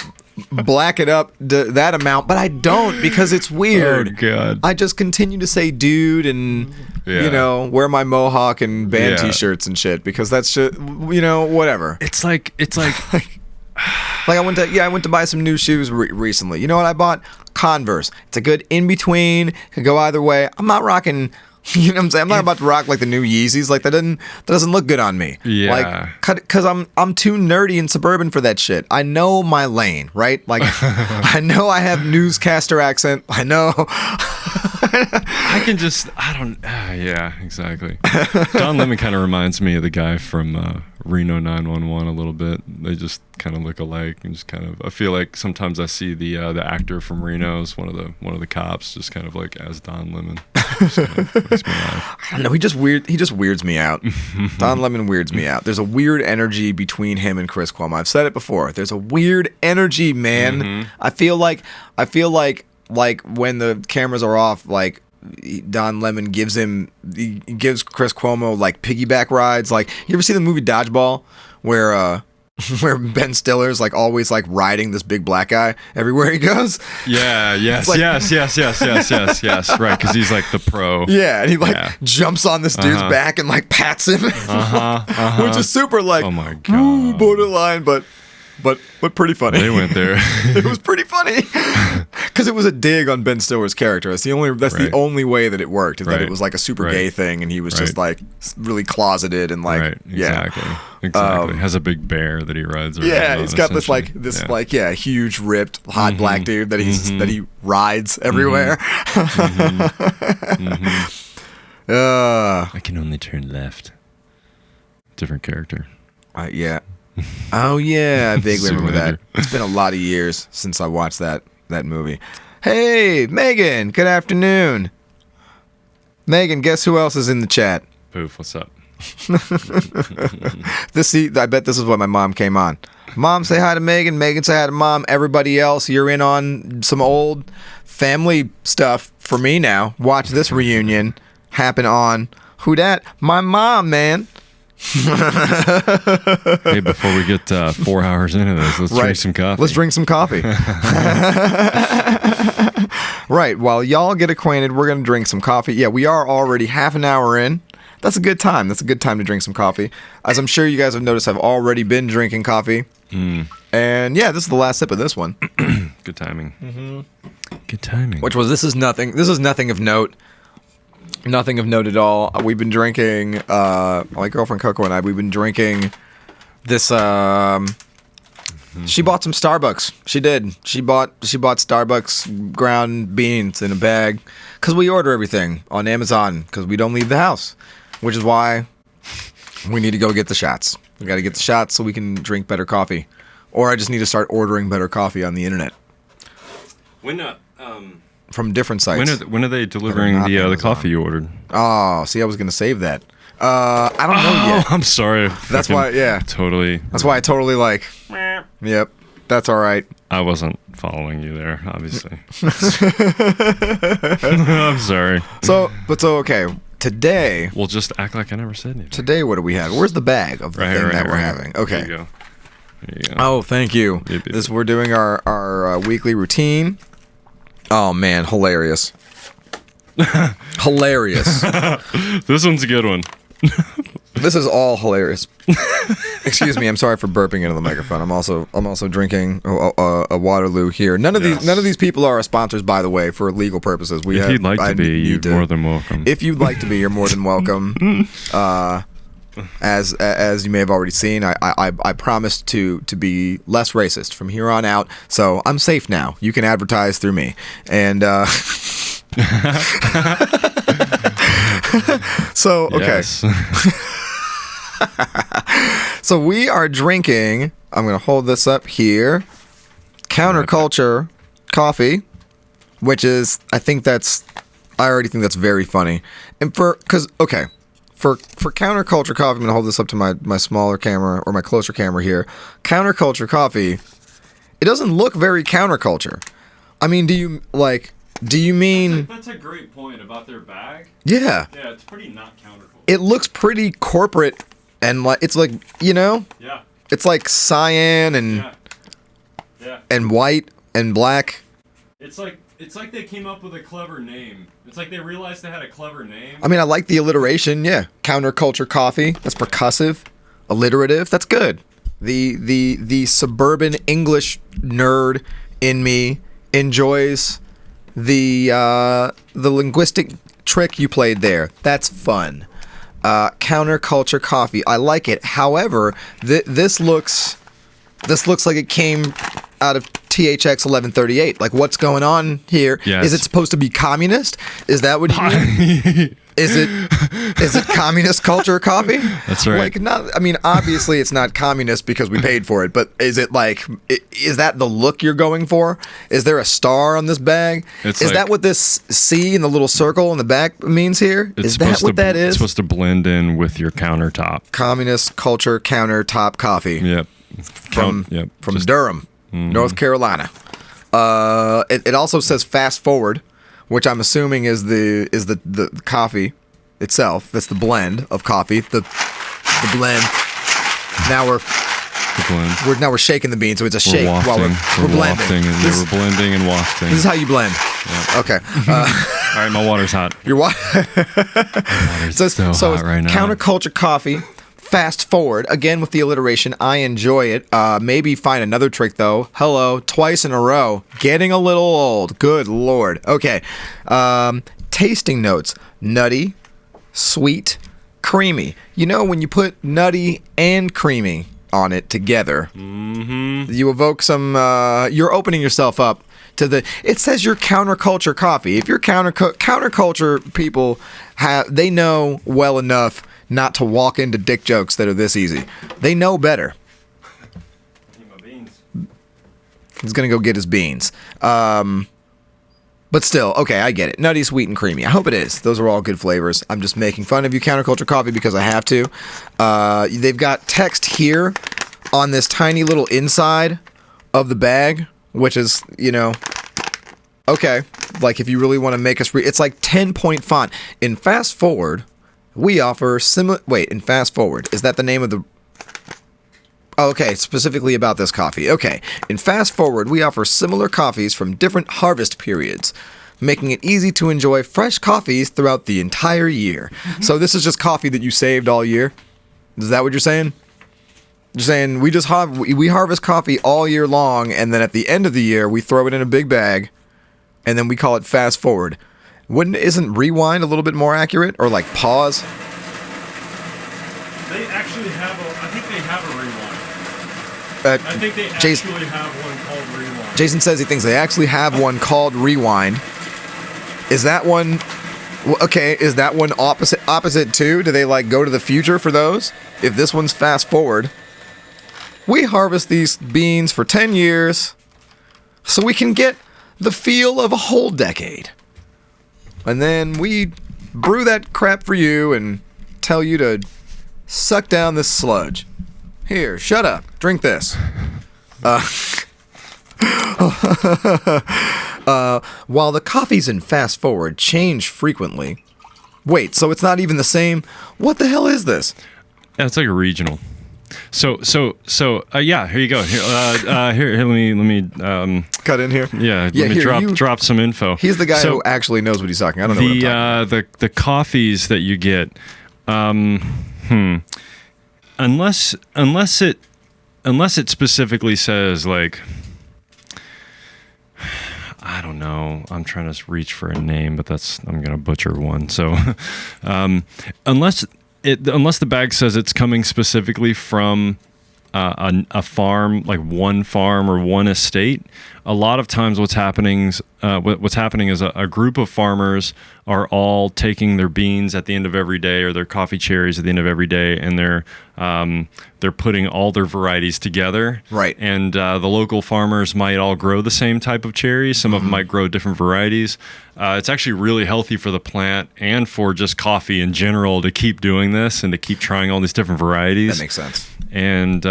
black it up that amount, but I don't because it's weird. Oh God. I just continue to say dude and wear my mohawk and band t-shirts and shit because that's just whatever. It's like I went to buy some new shoes recently. You know what I bought? Converse. It's a good in between. Could go either way. I'm not rocking. You know what I'm saying? I'm not about to rock like the new Yeezys. Like that doesn't look good on me. Yeah. Like, because I'm too nerdy and suburban for that shit. I know my lane, right? Like, I know I have newscaster accent. I know. Yeah, exactly. Don Lemon kind of reminds me of the guy from Reno 911 a little bit. They just kind of look alike, and just kind of. I feel like sometimes I see the actor from Reno as one of the cops, just kind of like as Don Lemon. Just kind of makes me laugh. I don't know. He just weirds me out. Don Lemon weirds me out. There's a weird energy between him and Chris Cuomo. I've said it before. There's a weird energy, man. Mm-hmm. I feel like when the cameras are off, like Don Lemon gives Chris Cuomo like piggyback rides. Like, you ever see the movie Dodgeball where Ben Stiller's like always like riding this big black guy everywhere he goes? Yeah, yes, like, yes, right, because he's like the pro. Yeah, and he jumps on this dude's back and like pats him, which is super like, oh my God, borderline, but pretty funny. They went there. It was pretty funny because it was a dig on Ben Stiller's character. That's the only way that it worked. Is that it was like a super gay thing, and he was just like really closeted and like exactly. Has a big bear that he rides around. Yeah, he's got this huge ripped hot black dude that he rides everywhere. I can only turn left. Different character. Yeah. Oh yeah, I vaguely remember that. It's been a lot of years since I watched that movie. Hey, Megan, good afternoon. Megan, guess who else is in the chat? Poof, what's up? I bet this is why my mom came on. Mom, say hi to Megan. Megan, say hi to Mom. Everybody else, you're in on some old family stuff for me now. Watch this reunion happen on who dat? My mom, man. Hey, before we get 4 hours into this, let's drink some coffee. Let's drink some coffee. Right. While y'all get acquainted, we're going to drink some coffee. Yeah, we are already half an hour in. That's a good time. That's a good time to drink some coffee. As I'm sure you guys have noticed, I've already been drinking coffee. And yeah, this is the last sip of this one. Good timing. Good timing. This is nothing of note. Nothing of note at all. We've been drinking, my girlfriend Coco and I, we've been drinking this, she bought some Starbucks. She did. She bought Starbucks ground beans in a bag, because we order everything on Amazon, because we don't leave the house, which is why we need to go get the shots. We got to get the shots so we can drink better coffee. Or I just need to start ordering better coffee on the internet. From different sites. When are they delivering the coffee you ordered? Oh, see, I was going to save that. I don't know yet. I'm sorry. That's why, Totally. That's why I totally yep, that's all right. I wasn't following you there, obviously. I'm sorry. So okay. Today, we'll just act like I never said anything. Today, what do we have? Where's the bag of the thing that we're having? Okay. There you go. Oh, thank you. Yep. We're doing our weekly routine. Oh man, hilarious. Hilarious. This one's a good one. This is all hilarious. Excuse me, I'm sorry for burping into the microphone. I'm also drinking a Waterloo here. None of these people are our sponsors, by the way, for legal purposes. If you'd like to be, you're more than welcome. If you'd like to be, you're more than welcome. as you may have already seen, I promised to be less racist from here on out. So I'm safe now. You can advertise through me. And so okay. Yes. So we are drinking. I'm gonna hold this up here. Counterculture coffee, which is I already think that's very funny. And for counterculture coffee, I'm gonna hold this up to my smaller camera or my closer camera here. Counterculture coffee, it doesn't look very counterculture. I mean, do you mean That's a great point about their bag. Yeah. Yeah, it's pretty not counterculture. It looks pretty corporate and like it's like, Yeah. it's like cyan and Yeah. and white and black. It's like they came up with a clever name. It's like they realized they had a clever name. I mean, I like the alliteration. Yeah, counterculture coffee. That's percussive, alliterative. That's good. The suburban English nerd in me enjoys the linguistic trick you played there. That's fun. Counterculture coffee. I like it. However, this looks like it came out of THX 1138. Like, what's going on here? Yes. Is it supposed to be communist? Is that what you mean? Is it communist culture coffee? That's right. Like, not. I mean, obviously it's not communist because we paid for it. But is it like? Is that the look you're going for? Is there a star on this bag? It's is like- that what this C in the little circle in the back means here? Is that what that It's is? supposed to blend in with your countertop. Communist culture countertop coffee. Yep. From Just- Durham, North Carolina. It also says fast forward, which I'm assuming is the coffee itself. That's the blend of coffee. The blend. Now we're shaking the bean, so it's a shake while we're blending. Wafting and we're blending and wafting. This is how you blend. Yeah. Okay. All right, my water's hot. Your what? Water's so hot right now. Counterculture coffee. Fast forward again with the alliteration. I enjoy it. Maybe find another trick though. Hello, twice in a row. Getting a little old. Good lord. Okay. Tasting notes: nutty, sweet, creamy. You know when you put nutty and creamy on it together, you evoke some. You're opening yourself up to the. It says you're counterculture coffee. If you're counterculture people, they know well enough not to walk into dick jokes that are this easy. They know better. He's gonna go get his beans. But still, okay, I get it. Nutty, sweet, and creamy. I hope it is. Those are all good flavors. I'm just making fun of you, Counterculture Coffee, because I have to. They've got text here on this tiny little inside of the bag, which is, okay. Like, if you really want to make us read, it's like 10-point font. In Fast Forward, we offer similar. Wait, in Fast Forward, is that the name of the? Oh, okay, specifically about this coffee. Okay, in Fast Forward, we offer similar coffees from different harvest periods, making it easy to enjoy fresh coffees throughout the entire year. So this is just coffee that you saved all year. Is that what you're saying? You're saying we harvest coffee all year long, and then at the end of the year we throw it in a big bag, and then we call it Fast Forward. Isn't rewind a little bit more accurate, or like pause? They actually have I think they have a rewind. I think they Jason, actually have one called rewind. Jason says he thinks they actually have one called rewind. Is that one? Okay, is that one opposite too? Do they like go to the future for those? If this one's Fast Forward, we harvest these beans for 10 years, so we can get the feel of a whole decade. And then we brew that crap for you and tell you to suck down this sludge. Here, shut up. Drink this. While the coffees in Fast Forward change frequently. Wait, so it's not even the same? What the hell is this? Yeah, it's like a regional. So, yeah. Here you go. Here, let me. Cut in here. Yeah, let me drop some info. He's the guy who actually knows what he's talking. I don't know what I'm talking about. The coffees that you get, unless it specifically says like, I don't know. I'm trying to reach for a name, but I'm gonna butcher one. So, unless unless the bag says it's coming specifically from a farm, like one farm or one estate, a lot of times what's happening is a group of farmers are all taking their beans at the end of every day or their coffee cherries at the end of every day, and they're putting all their varieties together. Right. And the local farmers might all grow the same type of cherries. Some of them might grow different varieties. It's actually really healthy for the plant and for just coffee in general to keep doing this and to keep trying all these different varieties. That makes sense. And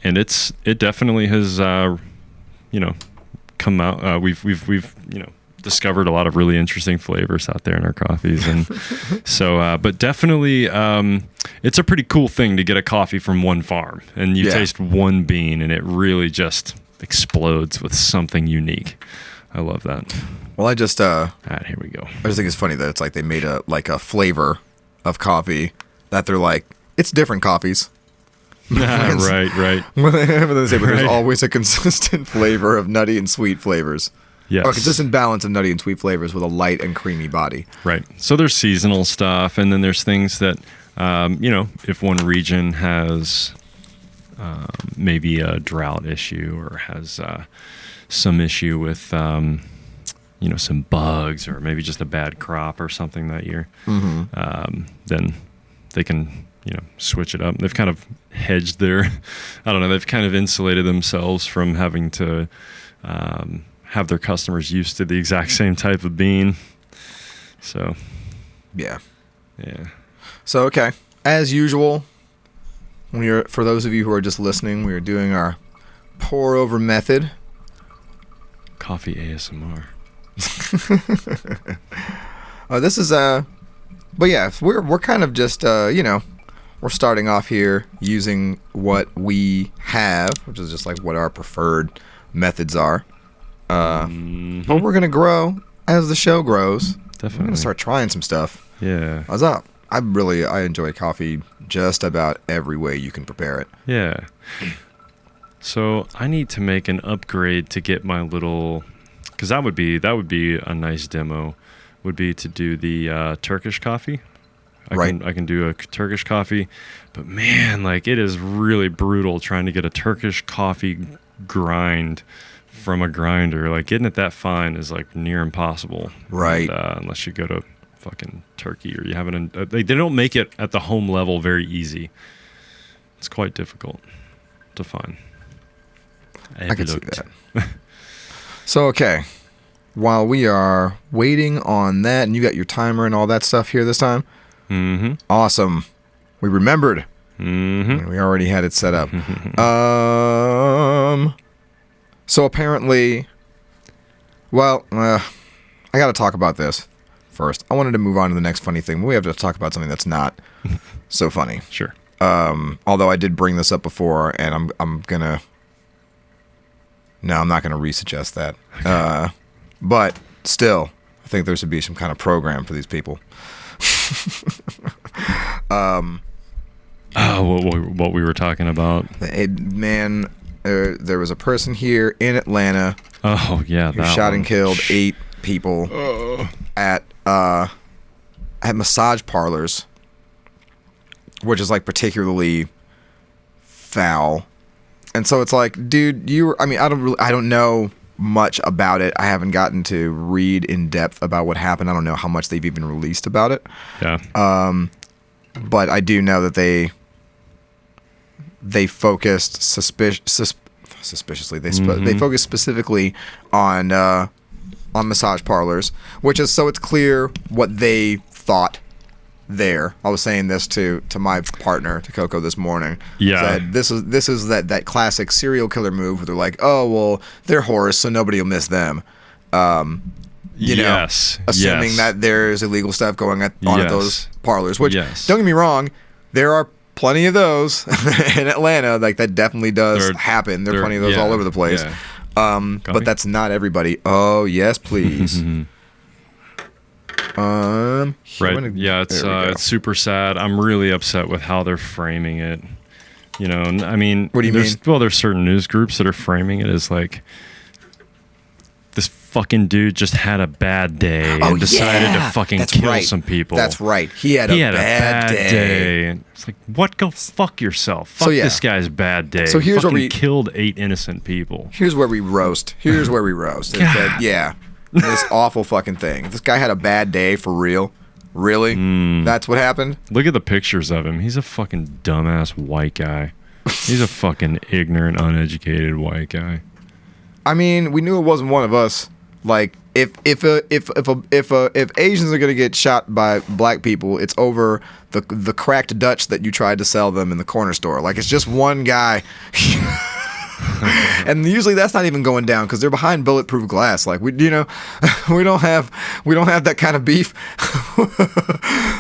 it definitely has come out. We've discovered a lot of really interesting flavors out there in our coffees, and so but definitely it's a pretty cool thing to get a coffee from one farm and you taste one bean and it really just explodes with something unique. I love that. Well, I just here we go. I just think it's funny that it's like they made a flavor of coffee that they're like, it's different coffees. Right. But there's always a consistent flavor of nutty and sweet flavors. Yes. Or a consistent balance of nutty and sweet flavors with a light and creamy body. Right. So there's seasonal stuff, and then there's things that, if one region has maybe a drought issue or has some issue with, some bugs or maybe just a bad crop or something that year, then they can, switch it up. They've kind of hedged they've kind of insulated themselves from having to have their customers used to the exact same type of bean. So, yeah. So, okay. As usual, for those of you who are just listening, we are doing our pour over method. Coffee ASMR. This is but yeah, we're kind of just we're starting off here using what we have, which is just like what our preferred methods are. But we're gonna grow as the show grows. Definitely. We're gonna start trying some stuff. Yeah. What's up? I enjoy coffee just about every way you can prepare it. Yeah. So I need to make an upgrade to get my little, because that would be a nice demo, would be to do the Turkish coffee. I can do a Turkish coffee, but man, like it is really brutal trying to get a Turkish coffee grind from a grinder. Like getting it that fine is like near impossible. Right. And, unless you go to fucking Turkey or you have it they don't make it at the home level very easy. It's quite difficult to find. I can see that. So, okay. While we are waiting on that, and you got your timer and all that stuff here this time. Awesome. We remembered. We already had it set up. So apparently, well, I got to talk about this first. I wanted to move on to the next funny thing, but we have to talk about something that's not so funny. Sure. Although I did bring this up before, and I'm not gonna resuggest that. But still, I think there should be some kind of program for these people. What we were talking about. There was a person here in Atlanta. Oh yeah, who shot and killed 8 people at massage parlors, which is like particularly foul. And so it's like, dude, I don't know much about it. I haven't gotten to read in depth about what happened. I don't know how much they've even released about it. Yeah. But I do know that they focused suspiciously. They focused specifically on massage parlors, which is so it's clear what they thought there. I was saying this to my partner, to Coco, this morning. Yeah. Said, this is that classic serial killer move where they're like, oh, well, they're whores, so nobody will miss them. Assuming that there's illegal stuff going on at those parlors, which, don't get me wrong, there are plenty of those in Atlanta. Like, that definitely does happen. There are plenty of those all over the place. Yeah. But that's not everybody. Oh, yes, please. Right. Yeah, it's super sad. I'm really upset with how they're framing it. I mean, what do you mean? Well, there's certain news groups that are framing it as like this fucking dude just had a bad day and decided to fucking kill some people. That's right. He had a bad day. It's like, what? Go fuck yourself. Fuck this guy's bad day. So here's where we killed 8 innocent people. Here's where we roast. It's that, this awful fucking thing. This guy had a bad day for real. Really? That's what happened? Look at the pictures of him. He's a fucking dumbass white guy. He's a fucking ignorant, uneducated white guy. I mean, we knew it wasn't one of us. Like, if Asians are gonna get shot by black people, it's over the cracked Dutch that you tried to sell them in the corner store. Like, it's just one guy. And usually that's not even going down because they're behind bulletproof glass. Like, we don't have that kind of beef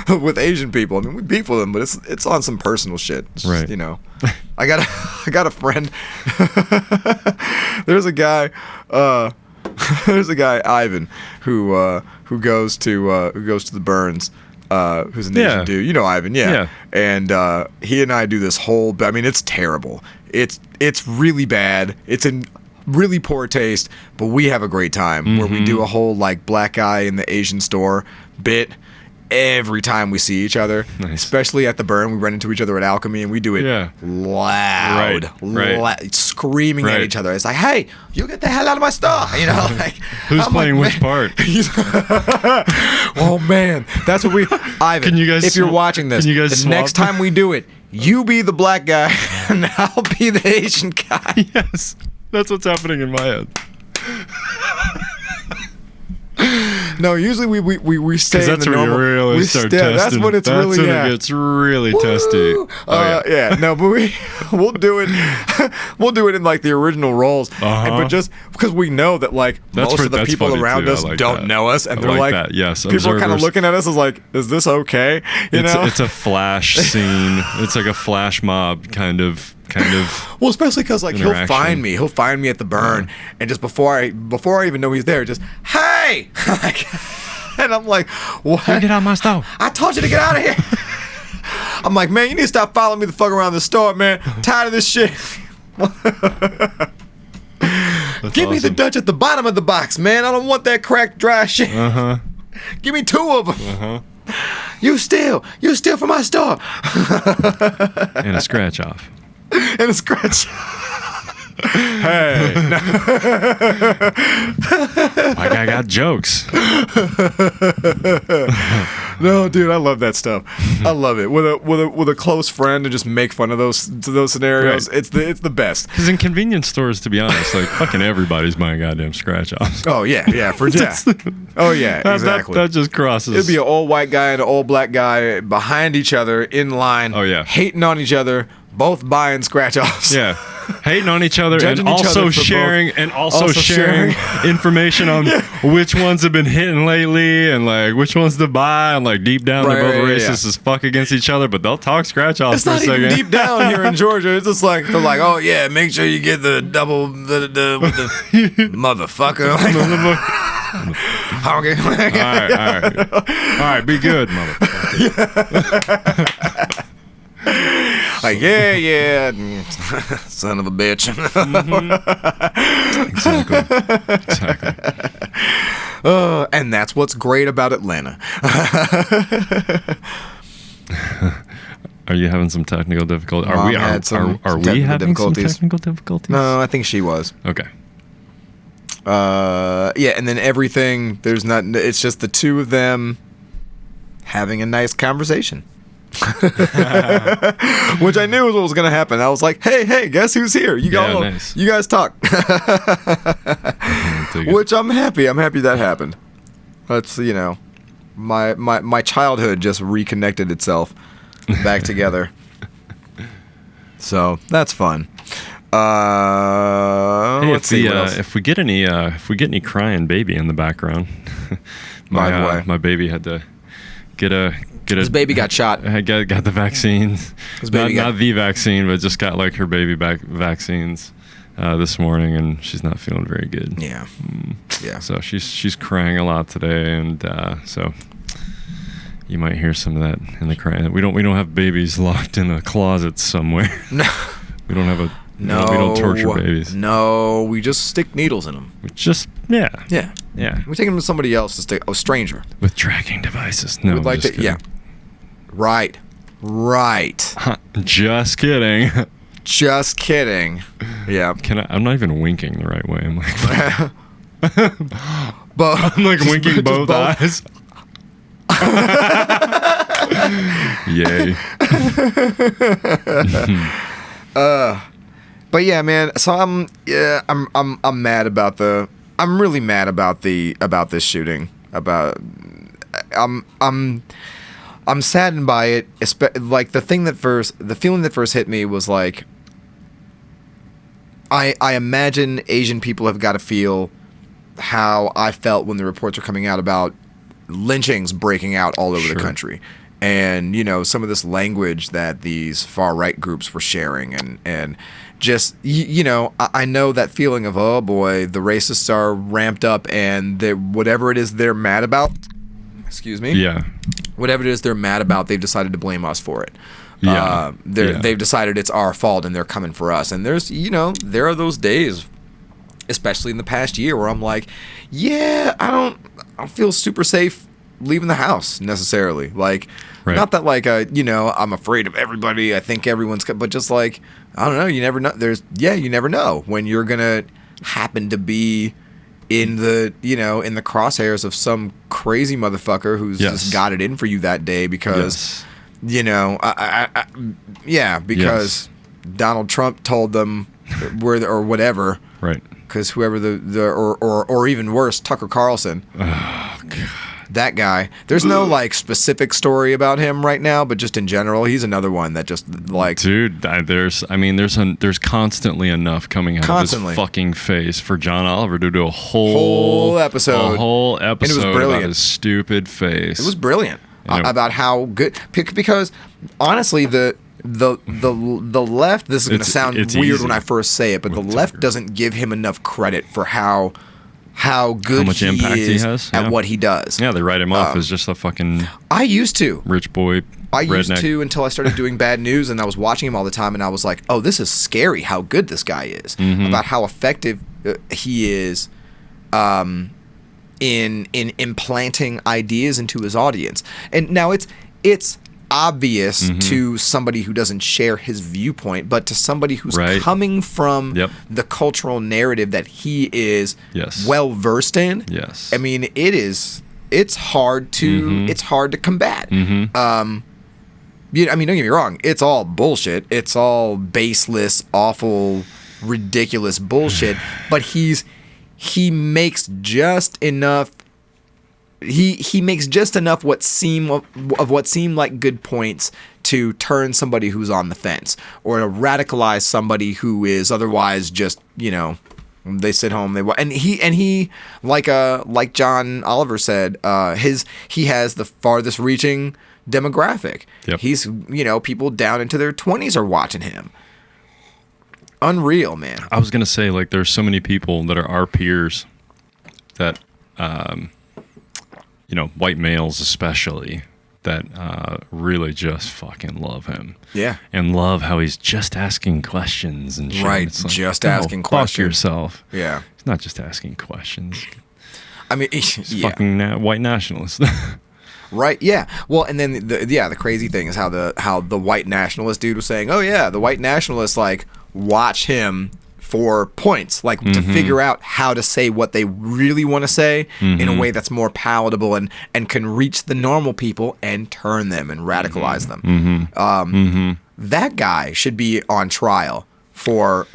with Asian people. I mean, we beef with them, but it's on some personal shit. It's right. Just, you know, I got a friend. There's a guy Ivan who goes to the Burns. Who's an Asian dude. You know Ivan, yeah. And he and I do this whole... I mean, it's terrible. It's really bad. It's in really poor taste, but we have a great time where we do a whole, like, black guy in the Asian store bit every time we see each other. Nice. Especially at the Burn. We run into each other at Alchemy, and we do it loud. Screaming at each other. It's like, hey, you get the hell out of my store. You know, like... Who's playing which part? Oh, man. That's what we... Ivan, if you're watching this, the next time we do it, you be the black guy, and I'll be the Asian guy. Yes. That's what's happening in my head. No, usually we stay in the normal. That's when you really start testing. That's when it's that's really. When it gets really testy. No, but we'll do it in like the original roles, but just because we know that like most of the people around us don't know us, and they're like that. Yes, people are kind of looking at us as like, is this okay? You know, it's a flash scene. It's like a flash mob kind of. Well, especially because like he'll find me at the Burn, and just before I even know he's there, just hey, and I'm like, what? You get out of my store. I told you to get out of here. I'm like, man, you need to stop following me the fuck around the store, man. I'm tired of this shit. Give me the Dutch at the bottom of the box, man. I don't want that cracked dry shit. Give me 2 of them. You steal from my store. And a scratch off. And a scratch. Hey. Like I got jokes. No, dude, I love that stuff. I love it. With a close friend to just make fun of those scenarios. Right. It's the best. Because in convenience stores, to be honest, like fucking everybody's buying goddamn scratch offs. Oh yeah, oh yeah, exactly. That just crosses. It'd be an old white guy and an old black guy behind each other in line. Oh yeah, hating on each other, both buying scratch offs. Yeah. Hating on each other and also sharing information on which ones have been hitting lately and like which ones to buy, and like deep down they're both racist as fuck against each other, but they'll talk scratch offs for a second. It's not even deep down here in Georgia. It's just like they're like, oh yeah, make sure you get the double with the motherfucker. Okay. All right, be good, motherfucker. Like, yeah, son of a bitch. Exactly. And that's what's great about Atlanta. Are you having some technical difficulties? Are we having some technical difficulties? No, I think she was. Okay. Yeah, and then everything, it's just the two of them having a nice conversation. Which I knew was what was going to happen. I was like, hey, guess who's here? You guys talk. Which I'm happy that happened. That's, you know, my childhood just reconnected itself back together. So that's fun. Hey, let's see what else. If we get any crying baby in the background, by the way, my baby had to get his baby got shot. Got the vaccines. Not the vaccine, but just got like her baby back vaccines this morning, and she's not feeling very good. Yeah. Yeah. So she's crying a lot today, and so you might hear some of that in the crying. We don't have babies locked in a closet somewhere. No. We don't have No, we don't torture babies. No, we just stick needles in them. We just, yeah. We take them to somebody else to stick a stranger with tracking devices. No, like just kidding. Yeah. Right. Just kidding. Just kidding. Yeah. I'm not even winking the right way. I'm like, but I'm like winking both eyes. Yay. But yeah, man. So I'm mad about I'm really mad about this shooting. I'm saddened by it. Like the feeling that first hit me was like, I imagine Asian people have got to feel how I felt when the reports were coming out about lynchings breaking out all over the country. And, some of this language that these far-right groups were sharing and just, I know that feeling of, oh boy, the racists are ramped up and whatever it is they're mad about, excuse me? Yeah. Whatever it is they're mad about, they've decided to blame us for it. Yeah. They've decided it's our fault and they're coming for us. And there's, there are those days, especially in the past year, where I'm like, yeah, I don't feel super safe leaving the house necessarily. Like, not that like, I'm afraid of everybody. I think everyone's, but just like, I don't know. You never know. You never know when you're going to happen to be in the crosshairs of some crazy motherfucker who's just got it in for you that day because, because Donald Trump told them or whatever. Right. Because whoever or even worse, Tucker Carlson. Oh, God. That guy. There's no like specific story about him right now, but just in general, he's another one that just like. Dude, there's constantly enough coming out of his fucking face for John Oliver to do a whole episode. And it was brilliant. About his stupid face. It was brilliant about how good, because honestly the left. This is going to sound weird easy when I first say it, but the left doesn't give him enough credit for how good much impact he has at what he does. Yeah, they write him off as just a fucking. I used to rich boy. I used to until I started doing bad news, and I was watching him all the time, and I was like, "Oh, this is scary. How good this guy is about how effective he is in implanting ideas into his audience." And now it's obvious to somebody who doesn't share his viewpoint, but to somebody who's coming from the cultural narrative that he is well versed in. Yes. I mean, it's hard to combat. I mean, don't get me wrong, it's all bullshit. It's all baseless, awful, ridiculous bullshit, but he makes just enough. He makes just enough what seem like good points to turn somebody who's on the fence, or to radicalize somebody who is otherwise just they sit home, and he like John Oliver said, he has the farthest reaching demographic. He's people down into their 20s are watching him. Unreal, man. I was gonna say, like, there's so many people that are our peers that white males especially, that really just fucking love him. Yeah. And love how he's just asking questions and shit. Right, it's like, just asking questions. Fuck yourself. Yeah. He's not just asking questions. I mean, he's fucking white nationalist. Right, yeah. Well, and then the crazy thing is how the white nationalist dude was saying, oh yeah, the white nationalists like watch him for points, like to figure out how to say what they really want to say in a way that's more palatable and can reach the normal people and turn them and radicalize them. That guy should be on trial for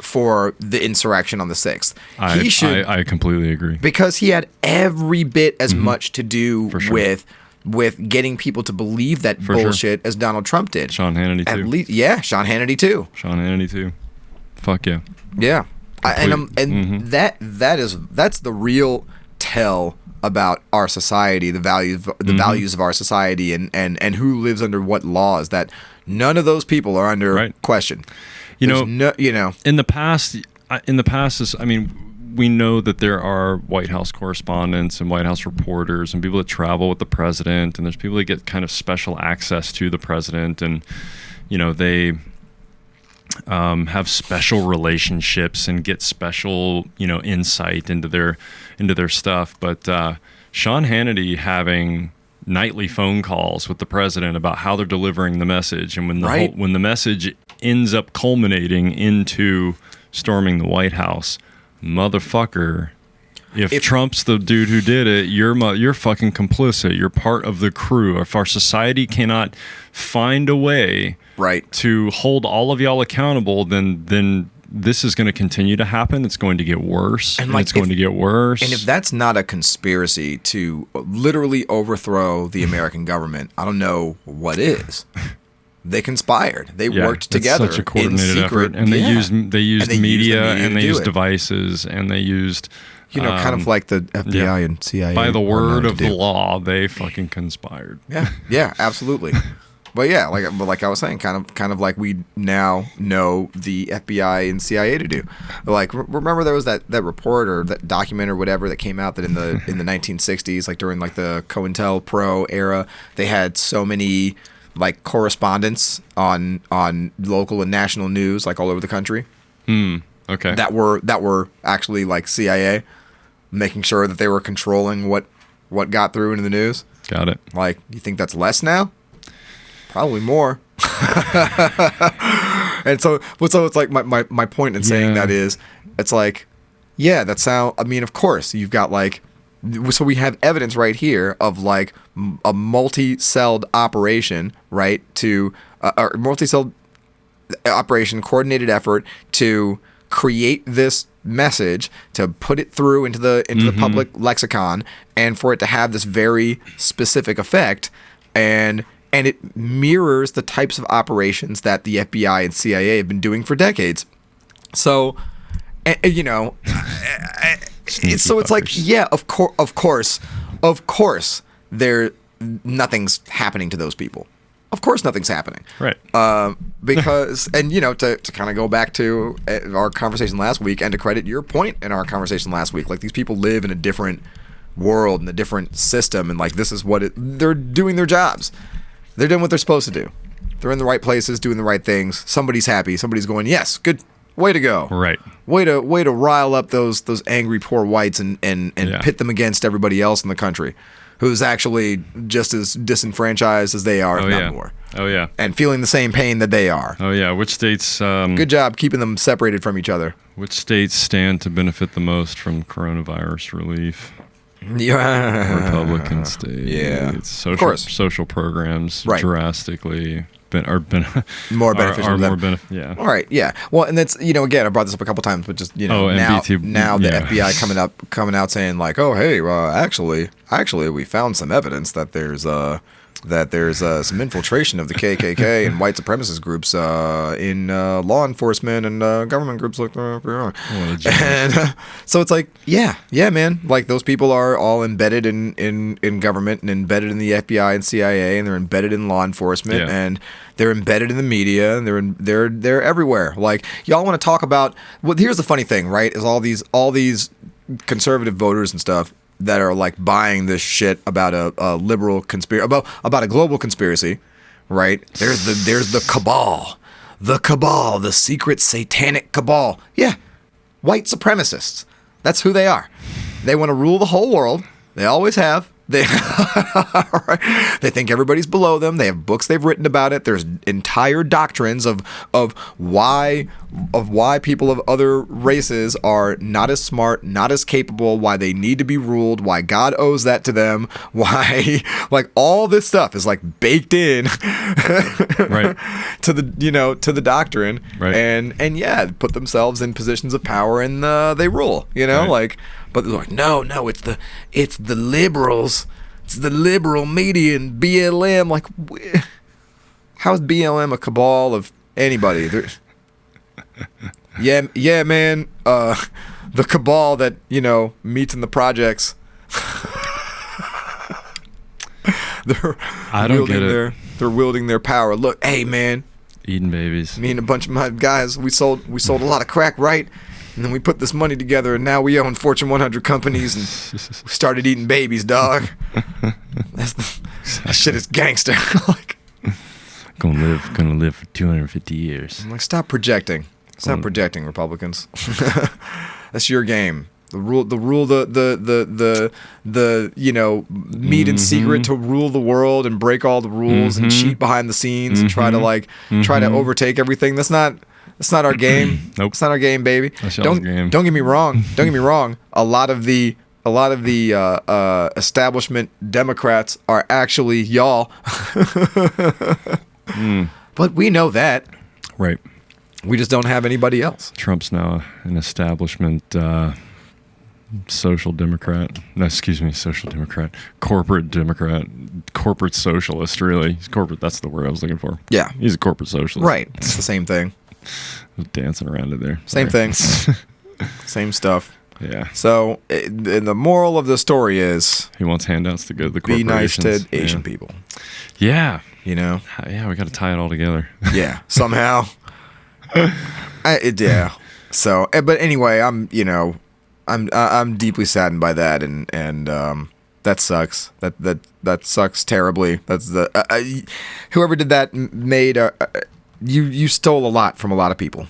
the insurrection on the 6th. He should. I completely agree. Because he had every bit as much to do with getting people to believe that bullshit as Donald Trump did. Sean Hannity too. At least, yeah, Sean Hannity too. Fuck yeah. Yeah. That's the real tell about our society, the values of our society, and who lives under what laws. That none of those people are under question. In the past, we know that there are White House correspondents and White House reporters and people that travel with the president, and there's people that get kind of special access to the president, and have special relationships and get special, insight into their stuff. But Sean Hannity having nightly phone calls with the president about how they're delivering the message, and when the message ends up culminating into storming the White House, motherfucker. If Trump's the dude who did it, you're fucking complicit. You're part of the crew. If our society cannot find a way to hold all of y'all accountable, then this is going to continue to happen. It's going to get worse. And it's going to get worse. And if that's not a conspiracy to literally overthrow the American government, I don't know what is. They conspired. They worked together. Such a coordinated effort, and they used media, and they used devices, and they used. Kind of like the FBI and CIA. By the word of the law, they fucking conspired. Yeah, absolutely. But yeah, like I was saying, kind of like we now know the FBI and CIA to do. Like, remember there was that report or that document or whatever that came out that in the 1960s, like during like the COINTELPRO era, they had so many like correspondents on local and national news, like all over the country. Okay. That were actually like CIA, making sure that they were controlling what got through into the news. Got it. Like, you think that's less now? Probably more. And so it's like my point in saying that is, it's like, yeah, of course you've got like, so we have evidence right here of like a multi-celled operation, right? Or multi-celled operation, coordinated effort to create this message, to put it through into the public lexicon, and for it to have this very specific effect, and it mirrors the types of operations that the FBI and CIA have been doing for decades. So, so it's like, yeah, of course, nothing's happening to those people. Of course, nothing's happening. Right. Because, and to kind of go back to our conversation last week, and to credit your point in our conversation last week, like, these people live in a different world, in a different system, and like, this is they're doing their jobs. They're doing what they're supposed to do. They're in the right places, doing the right things. Somebody's happy. Somebody's going, yes, good. Way to go. Right. Way to rile up those angry poor whites and pit them against everybody else in the country who's actually just as disenfranchised as they are, if not more. Oh, yeah. And feeling the same pain that they are. Oh, yeah. Which states... good job keeping them separated from each other. Which states stand to benefit the most from coronavirus relief? Yeah. Republican states. Yeah. Social programs drastically... more beneficial to them. Yeah. All right. Yeah. Well, and that's, again, I brought this up a couple times, but just, now the FBI coming out saying like, oh, hey, actually we found some evidence that there's some infiltration of the KKK and white supremacist groups in law enforcement and government groups like that. And so it's like, yeah, man. Like, those people are all embedded in government and embedded in the FBI and CIA, and they're embedded in law enforcement, and they're embedded in the media, and they're everywhere. Like, y'all want to talk about? Well, here's the funny thing, right? Is all these conservative voters and stuff that are like buying this shit about a liberal conspiracy, about a global conspiracy, right? There's the cabal, the secret satanic cabal. Yeah, white supremacists. That's who they are. They want to rule the whole world. They always have. They think everybody's below them. They have books they've written about it. There's entire doctrines of why people of other races are not as smart, not as capable, why they need to be ruled, why God owes that to them, why, like, all this stuff is like baked in right to the doctrine, right. and yeah, put themselves in positions of power, and they rule, right. like. But they're like, no, it's the liberals. It's the liberal media and BLM. Like, how is BLM a cabal of anybody? Yeah, man. The cabal that, meets in the projects. I don't get it. They're wielding their power. Look, hey, man. Eating babies. Me and a bunch of my guys, we sold a lot of crack, right? And then we put this money together, and now we own Fortune 100 companies, and we started eating babies, dog. That shit is gangster. Like, gonna live for 250 years. I'm like, stop projecting. Stop projecting, Republicans. That's your game. The meet in secret to rule the world and break all the rules and cheat behind the scenes and try to overtake everything. That's not our game. Nope. It's not our game, baby. That's y'all's game. Don't get me wrong. A lot of the establishment Democrats are actually y'all. But we know that. Right. We just don't have anybody else. Trump's now an establishment social democrat. No, excuse me, social democrat. Corporate democrat. Corporate socialist, really. He's corporate. That's the word I was looking for. Yeah. He's a corporate socialist. Right. It's the same thing. Dancing around it there. Same thing. Same stuff. Yeah. So, and the moral of the story is... He wants handouts to go to the Be corporations. nice to Asian people. Yeah. You know? Yeah, we got to tie it all together. Yeah. Somehow. Yeah. So, but anyway, I'm deeply saddened by that, and that sucks. That sucks terribly. That's whoever did that made you stole a lot from a lot of people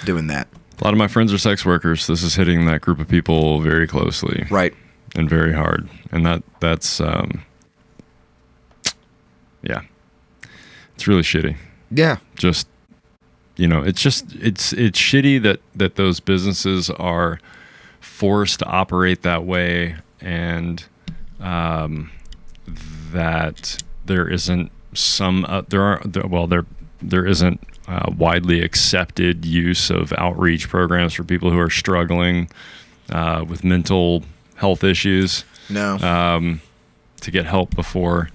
doing that. A lot of my friends are sex workers. This is hitting that group of people very closely, right, and very hard. And that's yeah, it's really shitty. Yeah, just it's shitty that those businesses are forced to operate that way, and that there isn't there isn't widely accepted use of outreach programs for people who are struggling with mental health issues. No, to get help before,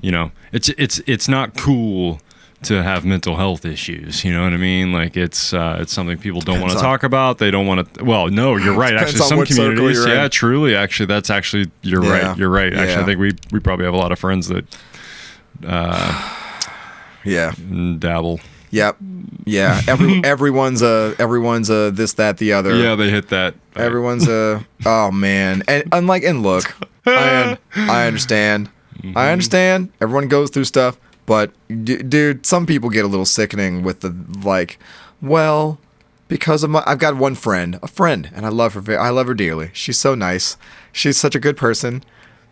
it's not cool to have mental health issues, you know what I mean? Like it's something people don't want to talk about. They don't want to. Well, no, you're right. Actually, some communities, truly, actually, that's actually you're right. You're right. Actually, I think we probably have a lot of friends that, dabble. Yep. Yeah. Everyone's a this, that, the other. Yeah, they hit that. Everyone's a oh man, and look, I understand. I understand. Everyone goes through stuff. But, dude, some people get a little sickening with the, because of I've got one friend, and I love her. I love her dearly. She's so nice. She's such a good person.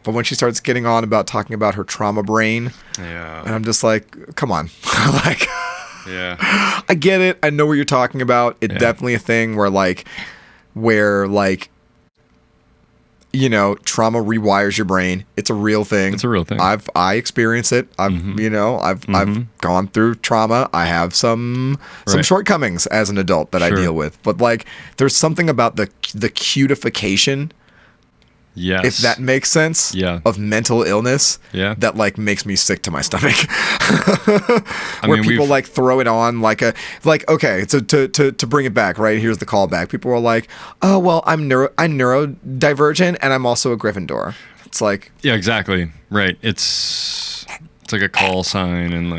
But when she starts getting on about talking about her trauma brain, and I'm just like, come on. Yeah. I get it. I know what you're talking about. It's definitely a thing where trauma rewires your brain. It's a real thing. It's a real thing. I experience it. I've gone through trauma. I have some shortcomings as an adult that I deal with. But there's something about the cutification. Yes. If that makes sense. Yeah. Of mental illness. Yeah. That makes me sick to my stomach. Where people throw it on okay, so to bring it back, right? Here's the callback. People were like, "Oh, well, I'm neurodivergent and I'm also a Gryffindor." It's like, yeah, exactly. Right. It's like a call sign, and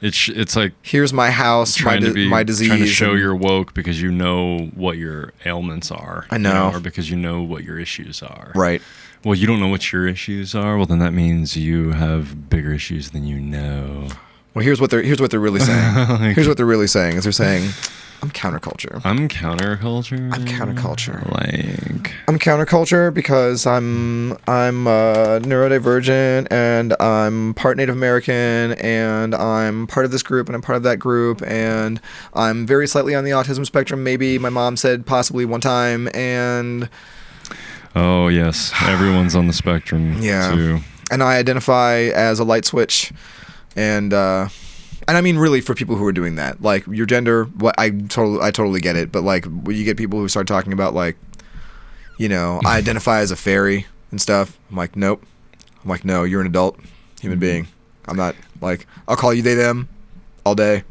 it's like, here's my house, my disease, trying to show you're woke because you know what your ailments are. I know. Or because you know what your issues are. Right. Well, you don't know what your issues are. Well, then that means you have bigger issues than you know. Well, here's what they're really saying. Here's what they're really saying is they're saying, I'm counterculture. I'm counterculture. I'm counterculture because I'm neurodivergent and I'm part Native American and I'm part of this group and I'm part of that group and I'm very slightly on the autism spectrum. Maybe my mom said possibly one time, and oh yes, everyone's on the spectrum. Yeah, too. And I identify as a light switch, and I mean, really, for people who are doing that, your gender, I totally get it. But when you get people who start talking about I identify as a fairy and stuff. I'm like, nope. I'm like, no, you're an adult human being. I'm not I'll call you they them all day.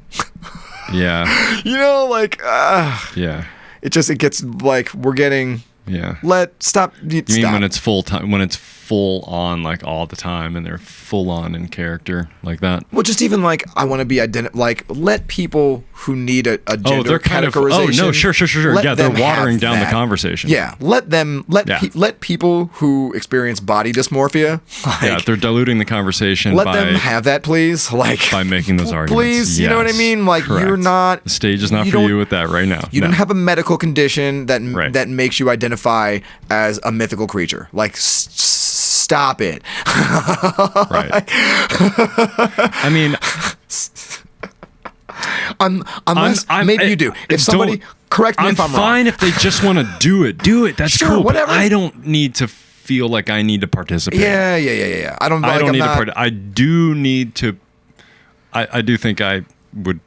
Yeah. Yeah. It It gets we're getting Yeah. Stop. You mean when it's full time, when it's full on like all the time, and they're full on in character like that? Well, just even like I want to be like let people who need a gender they're kind of. Oh no, sure. Yeah, they're watering down the conversation. Yeah, let people who experience body dysmorphia. Like, they're diluting the conversation. Let them have that, please. Like by making those arguments. Please, you know what I mean? Like correct. You're not. The stage is not for you with that right now. You don't have a medical condition that makes you identify as a mythical creature. Like. Stop it. Right. I mean, unless maybe you do. If somebody correct me if I'm wrong. I'm fine if they just want to do it. Do it. That's sure, cool. Whatever. But I don't need to feel like I need to participate. Yeah. I don't need to participate. I do need to. I do think I would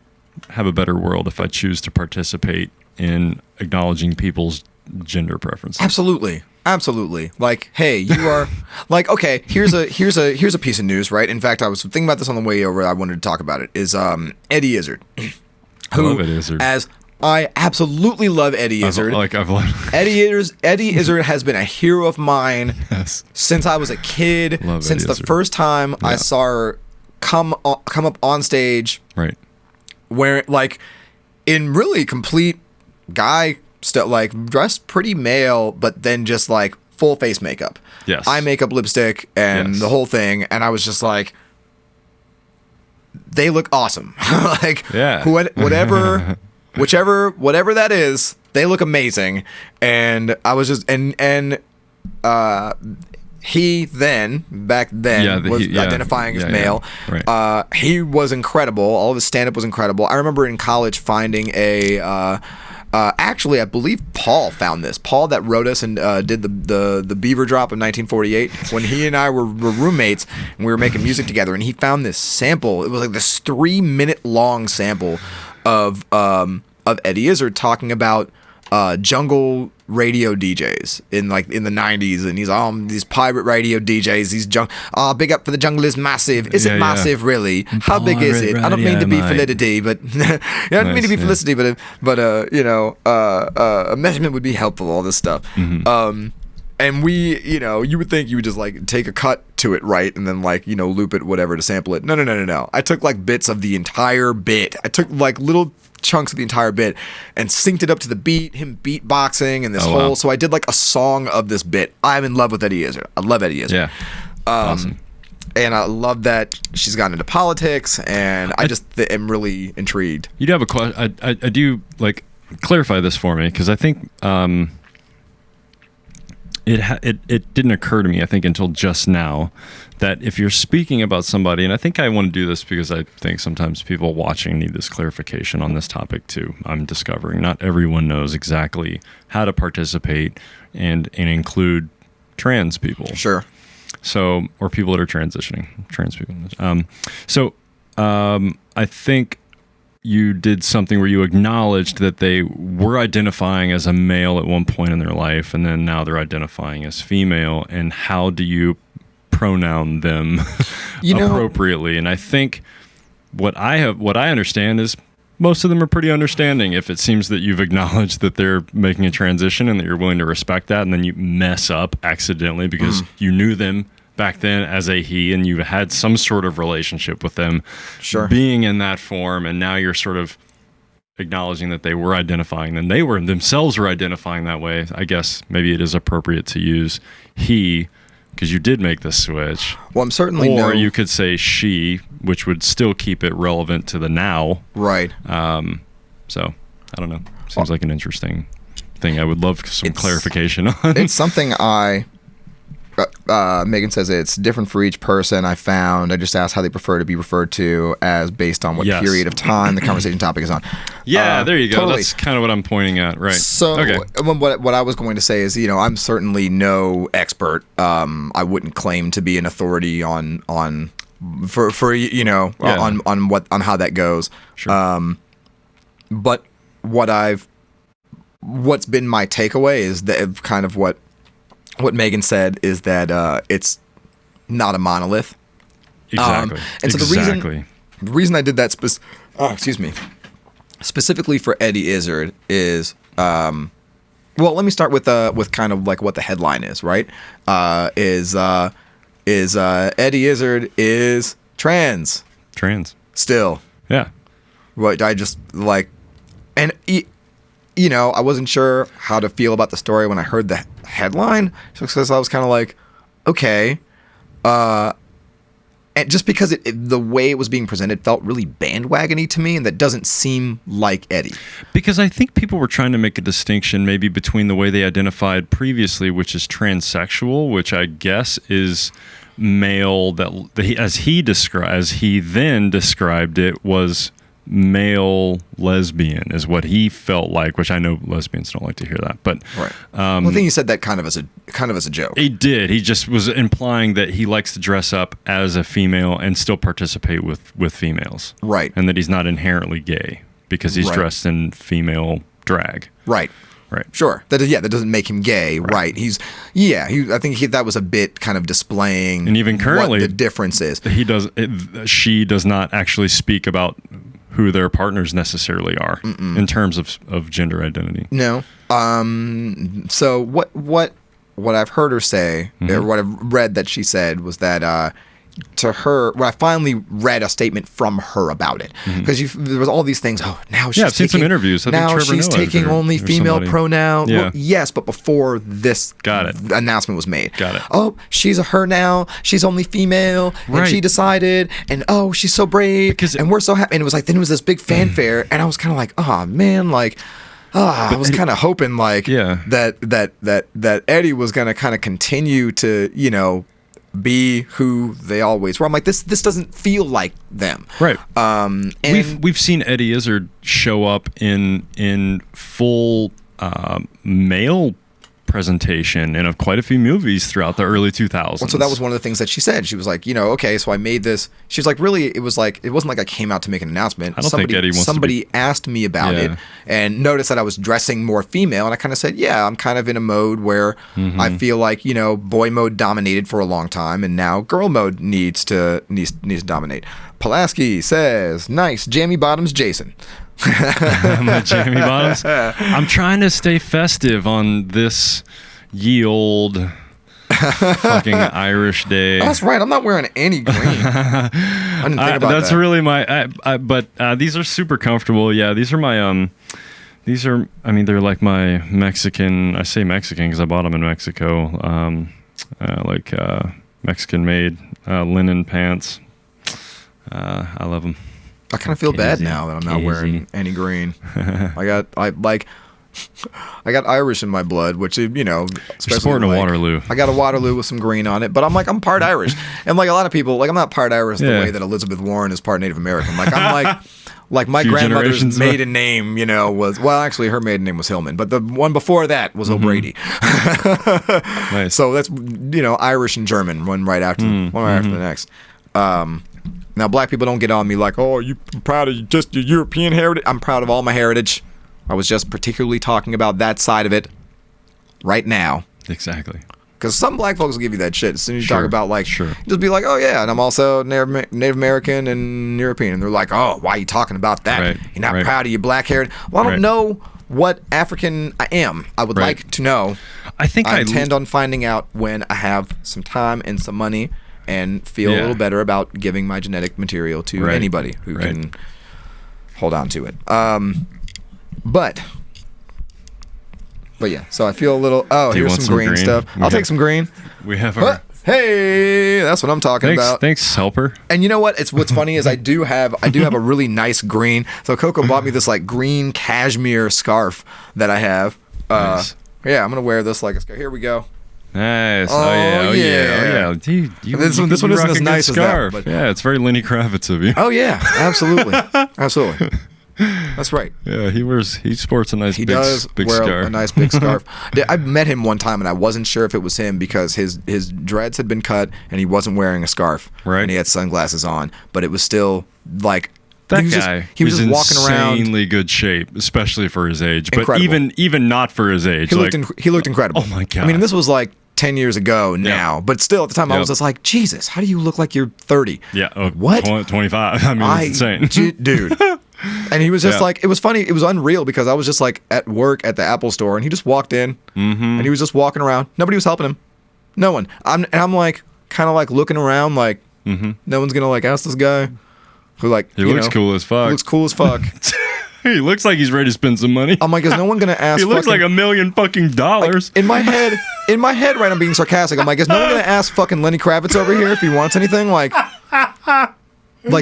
have a better world if I choose to participate in acknowledging people's gender preferences. Absolutely. Like, hey, you are like, okay, here's a piece of news, right? In fact, I was thinking about this on the way over. I wanted to talk about it. Is Eddie Izzard, who, I love Eddie Izzard. As I absolutely love Eddie Izzard. I've loved Eddie Izzard has been a hero of mine since I was a kid. Since the first time I saw her come up on stage, right? Where like in really complete guy. Still like dressed pretty male, but then just like full face makeup, eye makeup, lipstick, and the whole thing. And I was just like, they look awesome. Like, whatever that is, they look amazing. And I was just he back then was identifying as male. Right. He was incredible. All of his stand up was incredible. I remember in college finding a. Actually, I believe Paul found this. Paul that wrote us and did the Beaver Drop of 1948 when he and I were roommates and we were making music together. And he found this sample. It was like this 3-minute long sample of Eddie Izzard talking about jungle radio DJs in the 90s, and he's these pirate radio DJs, big up for the jungle is massive. Is it massive really? How big is it? I don't mean to be felicity, but I don't mean to be felicity, but a measurement would be helpful, all this stuff. Mm-hmm. And we, you would think you would just like take a cut to it, right? And then like, loop it, whatever, to sample it. No. I took like bits of the entire bit. I took like little chunks of the entire bit and synced it up to the beat, him beatboxing and this whole. Wow. So I did like a song of this bit. I'm in love with Eddie Izzard. I love Eddie Izzard. Yeah. Awesome. And I love that she's gotten into politics, and I just am really intrigued. You do have a question. I do like clarify this for me, because I think it didn't occur to me, I think, until just now, that if you're speaking about somebody, and I think I want to do this because I think sometimes people watching need this clarification on this topic too. I'm discovering not everyone knows exactly how to participate and include trans people. Sure. So, or people that are transitioning, trans people. I think you did something where you acknowledged that they were identifying as a male at one point in their life, and then now they're identifying as female. And how do you pronoun them appropriately? And I think what I understand is most of them are pretty understanding. If it seems that you've acknowledged that they're making a transition and that you're willing to respect that, and then you mess up accidentally because you knew them back then as a he, and you had some sort of relationship with them being in that form, and now you're sort of acknowledging that they were identifying, and they were themselves were identifying that way. I guess maybe it is appropriate to use because you did make the switch. Well, I'm certainly Or you could say she, which would still keep it relevant to the now. Right. So, I don't know. Seems like an interesting thing. I would love some clarification on. It's something Megan says it's different for each person. I just asked how they prefer to be referred to as based on what period of time the conversation topic is on. Yeah, there you go. Totally. That's kind of what I'm pointing at, right? So what I was going to say is, I'm certainly no expert. I wouldn't claim to be an authority on how that goes. Sure. But what's been my takeaway is that kind of what Megan said is that it's not a monolith. Exactly. And so the reason I did that specifically for Eddie Izzard is Well, let me start with kind of like what the headline is, right? Is Eddie Izzard is trans still? Yeah. What I just like, and you know, I wasn't sure how to feel about the story when I heard the headline, because I was kind of like, okay, and just because the way it was being presented felt really bandwagony to me, and that doesn't seem like Eddie. Because I think people were trying to make a distinction maybe between the way they identified previously, which is transsexual, which I guess is male, as he then described it, was male lesbian, is what he felt like, which I know lesbians don't like to hear that, but right. Well, I think he said that kind of as a joke. He did. He just was implying that he likes to dress up as a female and still participate with females, right? And that he's not inherently gay because he's right. dressed in female drag, right? Right. Sure. That doesn't make him gay, right? I think that was a bit kind of displaying, and even currently, what the difference is. She does not actually speak about who their partners necessarily are in terms of gender identity. No. So what I've heard her say, or what I've read that she said, was that to her, I finally read a statement from her about it, because there was all these things. Oh, now she's I've seen some interviews. Now she's taking only female pronoun. Yeah. Well, yes, but before this announcement was made. Got it. Oh, she's a her now. She's only female, and she decided. And oh, she's so brave, and we're so happy. And it was like, then it was this big fanfare, and I was kind of like, oh man, like. I was kind of hoping like that Eddie was going to kind of continue to, you know, be who they always were. I'm like, this doesn't feel like them. Right. And we've seen Eddie Izzard show up in full male presentation in quite a few movies throughout the early 2000s. Well, so that was one of the things that she said. She was like, you know, okay, so I made this. She was like, really, it wasn't like I came out to make an announcement. I don't think Eddie wants somebody asked me about it and noticed that I was dressing more female, and I kind of said, yeah, I'm kind of in a mode where I feel like, you know, boy mode dominated for a long time, and now girl mode needs to dominate. Pulaski says, nice jammy bottoms, Jason. My jammy bottoms. I'm trying to stay festive on this ye old fucking Irish day. Oh, that's right. I'm not wearing any green. I didn't think about that's that. really my. But these are super comfortable. Yeah, these are my. These are. I mean, they're like my Mexican. I say Mexican because I bought them in Mexico. Mexican made linen pants. I love them. I kind of feel bad now that I'm not wearing any green. I got Irish in my blood, which, you know, especially you're sporting a Waterloo. I got a Waterloo with some green on it, but I'm part Irish, and like a lot of people, like I'm not part Irish the way that Elizabeth Warren is part Native American. Like I'm like my grandmother's maiden name, you know, was actually her maiden name was Hillman, but the one before that was O'Brady. Nice. So that's, you know, Irish and German, one right after the next. Now, black people don't get on me like, oh, you proud of just your European heritage? I'm proud of all my heritage. I was just particularly talking about that side of it right now. Exactly. Because some black folks will give you that shit as soon as you talk about, like, just be like, oh, yeah, and I'm also Native American and European. And they're like, oh, why are you talking about that? Right. You're not proud of your black heritage? Well, I don't know what African I am. I would like to know. I intend on finding out when I have some time and some money and feel a little better about giving my genetic material to anybody who can hold on to it. But yeah, so I feel a little. Oh, here's some green stuff. I'll take some green. We have our. Hey, that's what I'm talking about. Thanks, helper. And you know what? What's funny is I do have a really nice green. So Coco bought me this like green cashmere scarf that I have. Nice. Yeah, I'm gonna wear this like a scarf. Here we go. Nice. Oh yeah. Dude, this one isn't as nice as that. But yeah, it's very Lenny Kravitz of you. Oh yeah, absolutely, absolutely. That's right. Yeah, he sports a nice big wear scarf. A nice big scarf. I met him one time and I wasn't sure if it was him because his dreads had been cut and he wasn't wearing a scarf. Right. And he had sunglasses on, but it was still like that guy. He was just walking around, insanely good shape, especially for his age. Incredible. But even not for his age, he looked incredible. Oh my god! I mean, this was like 10 years ago now, but still at the time I was just like, Jesus, how do you look like you're 30? Yeah. What? 25. I mean, it's insane. Dude. And he was just like, it was funny. It was unreal because I was just like at work at the Apple store and he just walked in and he was just walking around. Nobody was helping him. No one. I'm like, kind of like looking around like, no one's going to like ask this guy who like, he looks cool as fuck. Looks cool as fuck. He looks like he's ready to spend some money. I'm like, is no one going to ask? He looks like $1 million fucking dollars. Like, in my head, right, I'm being sarcastic. I'm like, is no one going to ask fucking Lenny Kravitz over here if he wants anything? Like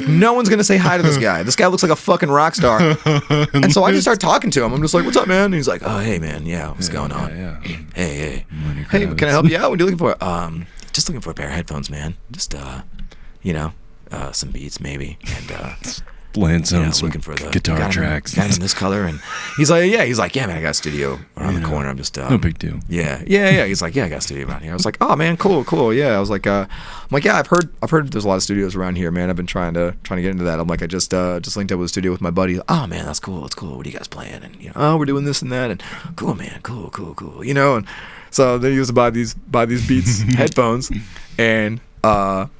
no one's going to say hi to this guy. This guy looks like a fucking rock star. And so I just start talking to him. I'm just like, what's up, man? And he's like, oh, hey, man. Yeah, what's going on? Hey. Hey, can I help you out? What are you looking for? Just looking for a pair of headphones, man. Just, some beats maybe. And, playing some looking for the guitar tracks. Got in this color, and he's like, yeah, man, I got a studio around the corner. I'm just no big deal. Yeah. He's like, yeah, I got a studio around here. I was like, oh man, cool. Yeah, I was like, yeah, I've heard there's a lot of studios around here, man. I've been trying to get into that. I'm like, I just linked up with a studio with my buddy. Oh man, that's cool. It's cool. What are you guys playing? And oh, we're doing this and that, and cool, man, cool. And so then he used to buy these Beats headphones, and at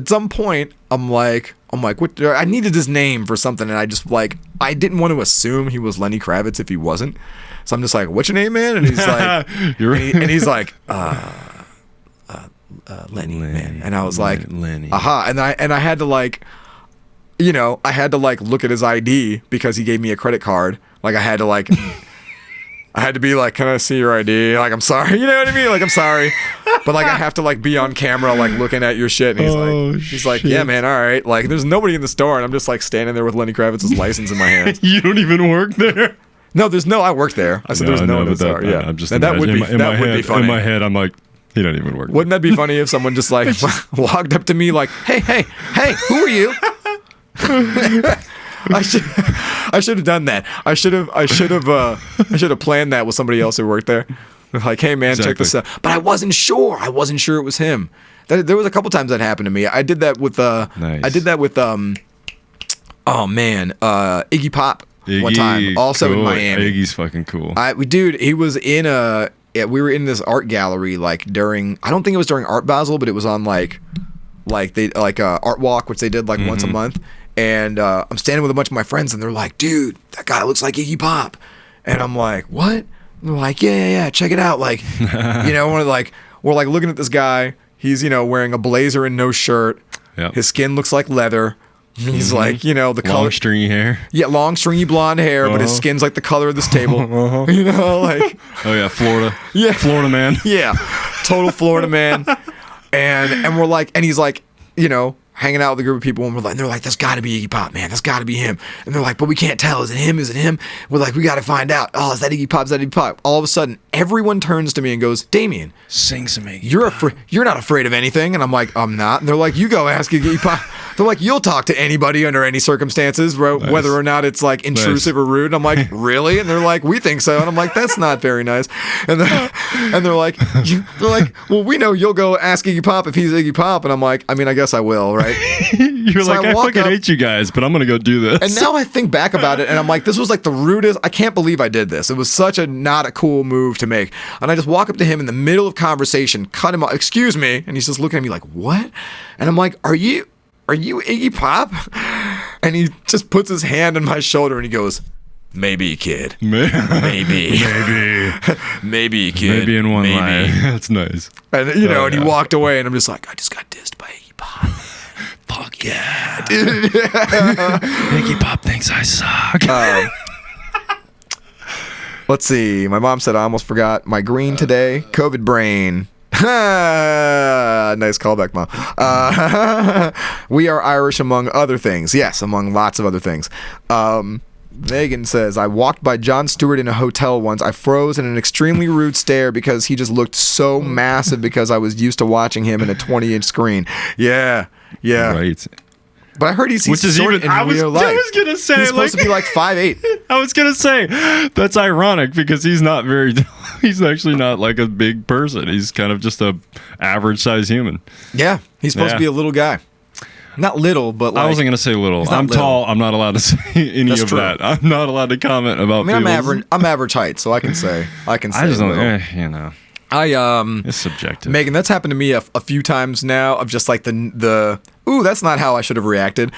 some point, I'm like, what? I needed his name for something, and I just like, I didn't want to assume he was Lenny Kravitz if he wasn't. So I'm just like, what's your name, man? And he's like, and he's like, Lenny, man. And I was like, Lenny. Aha. And I had to like, I had to like look at his ID because he gave me a credit card. Like I had to like. I had to be like, can I see your ID? Like, I'm sorry. You know what I mean? Like, I'm sorry. But like, I have to like be on camera, like looking at your shit. And he's like, yeah, man. All right. Like, there's nobody in the store. And I'm just like standing there with Lenny Kravitz's license in my hand. You don't even work there? No, I worked there. I said, there's no one in the store. Yeah. I'm just that would be funny. In my head, I'm like, he don't even work. Wouldn't that be funny if someone just like walked up to me like, hey, who are you? I should have done that. I should have planned that with somebody else who worked there. Like, hey man, check this out. But I wasn't sure. I wasn't sure it was him. There was a couple times that happened to me. I did that with nice. I did that with Iggy Pop one time, also cool. in Miami. Iggy's fucking cool. He was in we were in this art gallery like during, I don't think it was during Art Basel, but it was on like Art Walk, which they did like once a month. And I'm standing with a bunch of my friends, and they're like, dude, that guy looks like Iggy Pop. And I'm like, what? And they're like, yeah, check it out. Like, we're like looking at this guy. He's, wearing a blazer and no shirt. Yep. His skin looks like leather. He's like, the long color. Long stringy hair. Yeah, long stringy blonde hair, but his skin's like the color of this table. Like. Oh yeah, Florida. Yeah. Florida man. Yeah, total Florida man. And we're like, and he's like, hanging out with a group of people, and they're like, that's got to be Iggy Pop, man. That's got to be him. And they're like, but we can't tell. Is it him? Is it him? We're like, we got to find out. Oh, is that Iggy Pop? Is that Iggy Pop? All of a sudden, everyone turns to me and goes, Damian, sing some Iggy Pop. You're not afraid of anything. And I'm like, I'm not. And they're like, you go ask Iggy Pop. They're like, you'll talk to anybody under any circumstances, whether or not it's like intrusive or rude. And I'm like, really? And they're like, we think so. And I'm like, that's not very nice. And they're like, well, we know you'll go ask Iggy Pop if he's Iggy Pop. And I'm like, I mean, I guess I will, right? You're so like, I fucking hate you guys, but I'm going to go do this. And now I think back about it, and I'm like, this was like the rudest. I can't believe I did this. It was such a not a cool move to make. And I just walk up to him in the middle of conversation, cut him off, excuse me. And he's just looking at me like, what? And I'm like, Are you Iggy Pop? And he just puts his hand on my shoulder and he goes, maybe, kid. Maybe. Maybe, kid. Maybe in one line. That's nice. And, and he walked away, and I'm just like, I just got dissed by Iggy Pop. Fuck yeah, dude. Iggy Pop thinks I suck. Let's see. My mom said I almost forgot my green today. COVID brain. Nice callback, Mom. We are Irish among other things. Yes, among lots of other things. Megan says, I walked by Jon Stewart in a hotel once. I froze in an extremely rude stare because he just looked so massive because I was used to watching him in a 20-inch screen. Yeah. Right. But I heard he's short in real life. I was going to say, he's supposed to be like 5'8". I was going to say, that's ironic because he's not he's actually not like a big person. He's kind of just a average size human. Yeah. He's supposed to be a little guy. Not little, but like... I wasn't going to say little. I'm little. Tall. I'm not allowed to say any of that. I'm not allowed to comment about I'm average height, so I can say I just don't, it's subjective. Megan, that's happened to me a few times now, of just like the ooh, that's not how I should have reacted.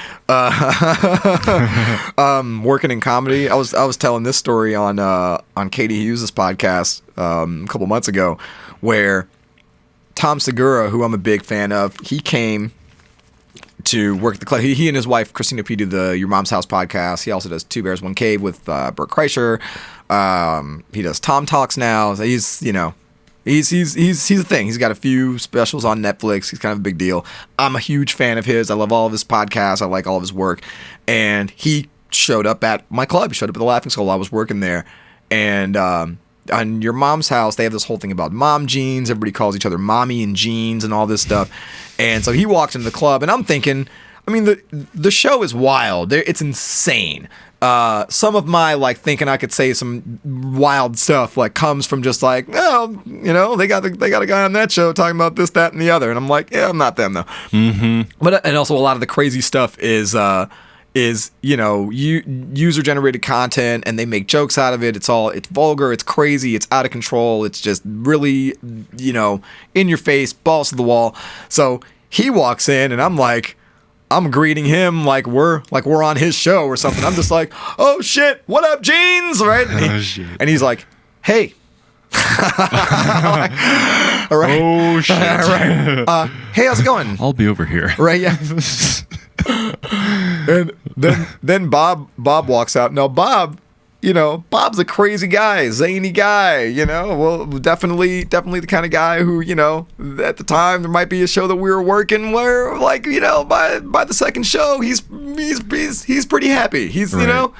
Working in comedy, I was telling this story on Katie Hughes' podcast a couple months ago, where Tom Segura, who I'm a big fan of, he came to work at the club. He and his wife Christina P do the Your Mom's House podcast. He also does Two Bears One Cave with Bert Kreischer. He does Tom Talks now. So he's a thing. He's got a few specials on Netflix. He's kind of a big deal. I'm a huge fan of his. I love all of his podcasts. I like all of his work. And he showed up at my club. He showed up at the Laughing Skull. I was working there. And on Your Mom's House, they have this whole thing about mom jeans. Everybody calls each other mommy and jeans and all this stuff. And so he walks into the club, and I'm thinking, I mean, the show is wild. It's insane. Some of my like thinking I could say some wild stuff like comes from just like, oh, you know, they got a guy on that show talking about this, that, and the other, and I'm like, yeah, I'm not them though. Mm-hmm. But and also a lot of the crazy stuff is you know, user generated content, and they make jokes out of it. It's vulgar, it's crazy, it's out of control. It's just really, you know, in your face, balls to the wall. So he walks in, and I'm greeting him like we're on his show or something. I'm just like, oh shit, what up, jeans, right? And he's like, hey. All right. Oh shit. Right. Hey, how's it going? I'll be over here. Right, yeah. And then Bob walks out. Now Bob, you know, Bob's a crazy guy, zany guy, you know. Well, definitely the kind of guy who, you know, at the time there might be a show that we were working where, like, you know, by the second show he's pretty happy. He's right, you know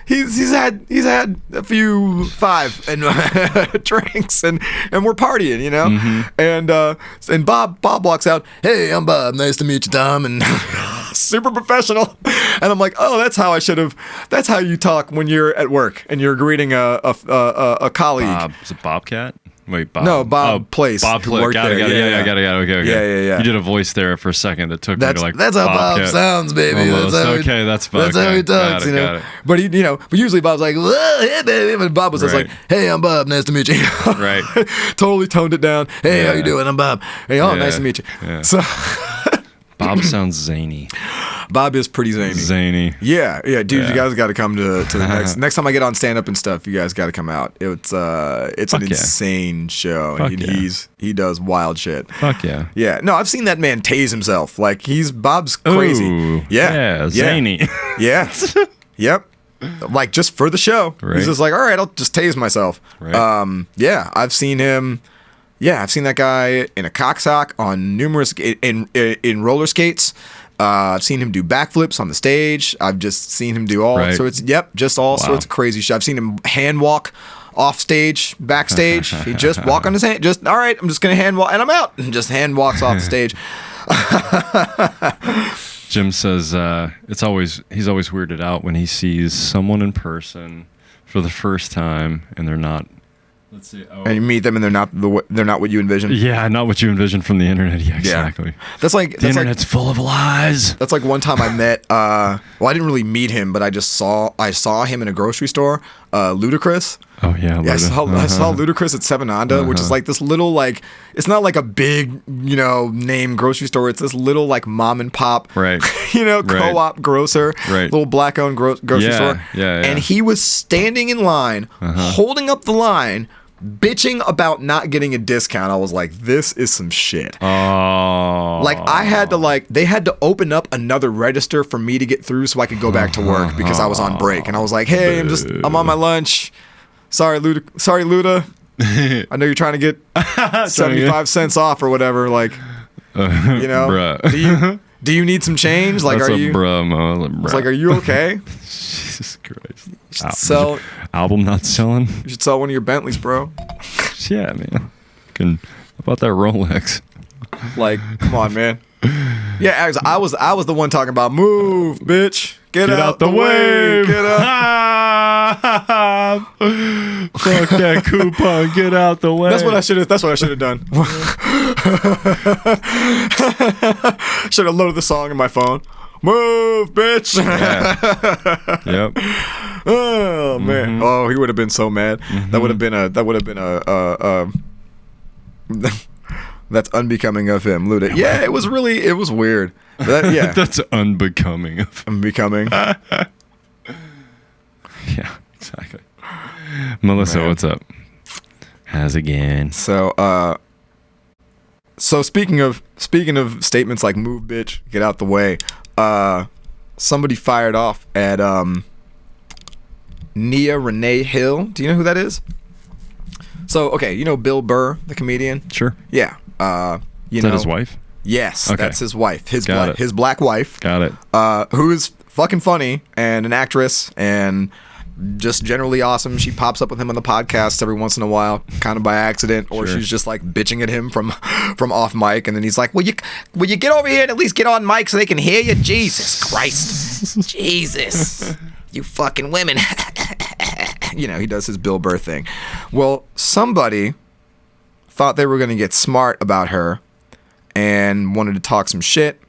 he's had a few five and drinks and we're partying, you know. Mm-hmm. And Bob walks out. Hey, I'm Bob. Nice to meet you, Tom. And super professional. And I'm like, oh, that's how you talk when you're at work and you're greeting a colleague. Bob, is it Bobcat? Wait, Bob. No, Bob Place. Bob Place. Got it. Yeah, got it. Okay. Yeah. You did a voice there for a second that took me to like. That's how Bob sounds, baby. That's fine. That's how he talks, you know. But he, you know, but usually Bob's like, hey, baby. And Bob was just like, hey, I'm Bob. Nice to meet you. Right. Totally toned it down. Hey, how you doing? I'm Bob. Hey, nice to meet you. Yeah. So. Bob sounds zany. Bob is pretty zany. Yeah, dude, you guys got to come to the next time I get on stand up and stuff. You guys got to come out. It's an insane show. He does wild shit. Fuck yeah. Yeah. No, I've seen that man tase himself. Like Bob's crazy. Ooh, yeah, zany. Yeah. Yep. Like just for the show. Right. He's just like, all right, I'll just tase myself. Right. Yeah, I've seen him. Yeah, I've seen that guy in a cocksock on numerous in roller skates. I've seen him do backflips on the stage. I've just seen him do all sorts. Just all sorts of crazy shit. I've seen him hand walk off stage, backstage. He just walk on his hand. Just all right, I'm just gonna hand walk, and I'm out. And just hand walks off the stage. Jim says he's always weirded out when he sees someone in person for the first time and they're not. Let's see. Oh. And you meet them, and they're not what you envisioned. Yeah, not what you envisioned from the internet. Yeah, exactly. That's like the internet's full of lies. That's like one time I met. Well, I didn't really meet him, but I saw him in a grocery store. Ludacris. Oh yeah. I saw Ludacris at Seven Onda, which is like this little like it's not like a big name grocery store. It's this little like mom and pop, right? Co-op grocer, right? Little black owned grocery store. Yeah. And he was standing in line, holding up the line, bitching about not getting a discount. I was like, this is some shit. Oh. Like they had to open up another register for me to get through so I could go back to work because I was on break. And I was like, hey, I'm on my lunch. Sorry, Luda. I know you're trying to get 75 cents off or whatever. Like, bruh. Do you need some change? Like, That's are you? Bruh. It's like, are you okay? Jesus Christ. You should sell. Album not selling? You should sell one of your Bentleys, bro. Yeah, man. How about that Rolex? Like, come on, man. Yeah, I was the one talking about move, bitch. Get out the way. Get out. Fuck that coupon. Get out the way. That's what I should have done. Should have loaded the song in my phone. Move, bitch. Yeah. Yep. Oh man. Oh, he would have been so mad. That would have been That's unbecoming of him. Luda. Yeah, it was weird. Yeah. That's unbecoming of him. Unbecoming. Yeah, exactly. Melissa, Man. what's up? How's it going? So speaking of statements like "move, bitch, get out the way," somebody fired off at Nia Renee Hill. Do you know who that is? So okay, you know Bill Burr, the comedian. Sure. Yeah. Is that his wife? Yes, Okay. that's his wife. His black wife. Got it. Who is fucking funny and an actress and just generally awesome. She pops up with him on the podcast every once in a while, kind of by accident, or Sure. she's just like bitching at him from off mic, and then he's like, "Will you get over here and at least get on mic so they can hear you?" Jesus Christ, Jesus, you fucking women. You know, he does his Bill Burr thing. Well, somebody thought they were going to get smart about her and wanted to talk some shit.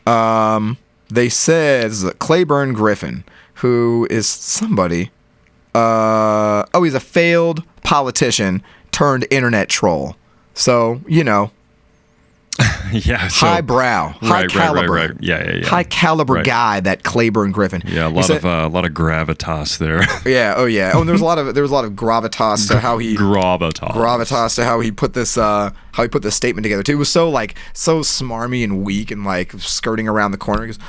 They said Claiborne Griffin, who is somebody. He's a failed politician turned internet troll. So, you know, Yeah. So, highbrow, high caliber, Right. Yeah. high caliber Right. guy. That Claiborne Griffin. Yeah, a lot of gravitas there. Yeah. Oh yeah. Oh, and there was a lot of gravitas to how he gravitas to how he put this statement together too. It was so smarmy and weak and like skirting around the corner. He goes,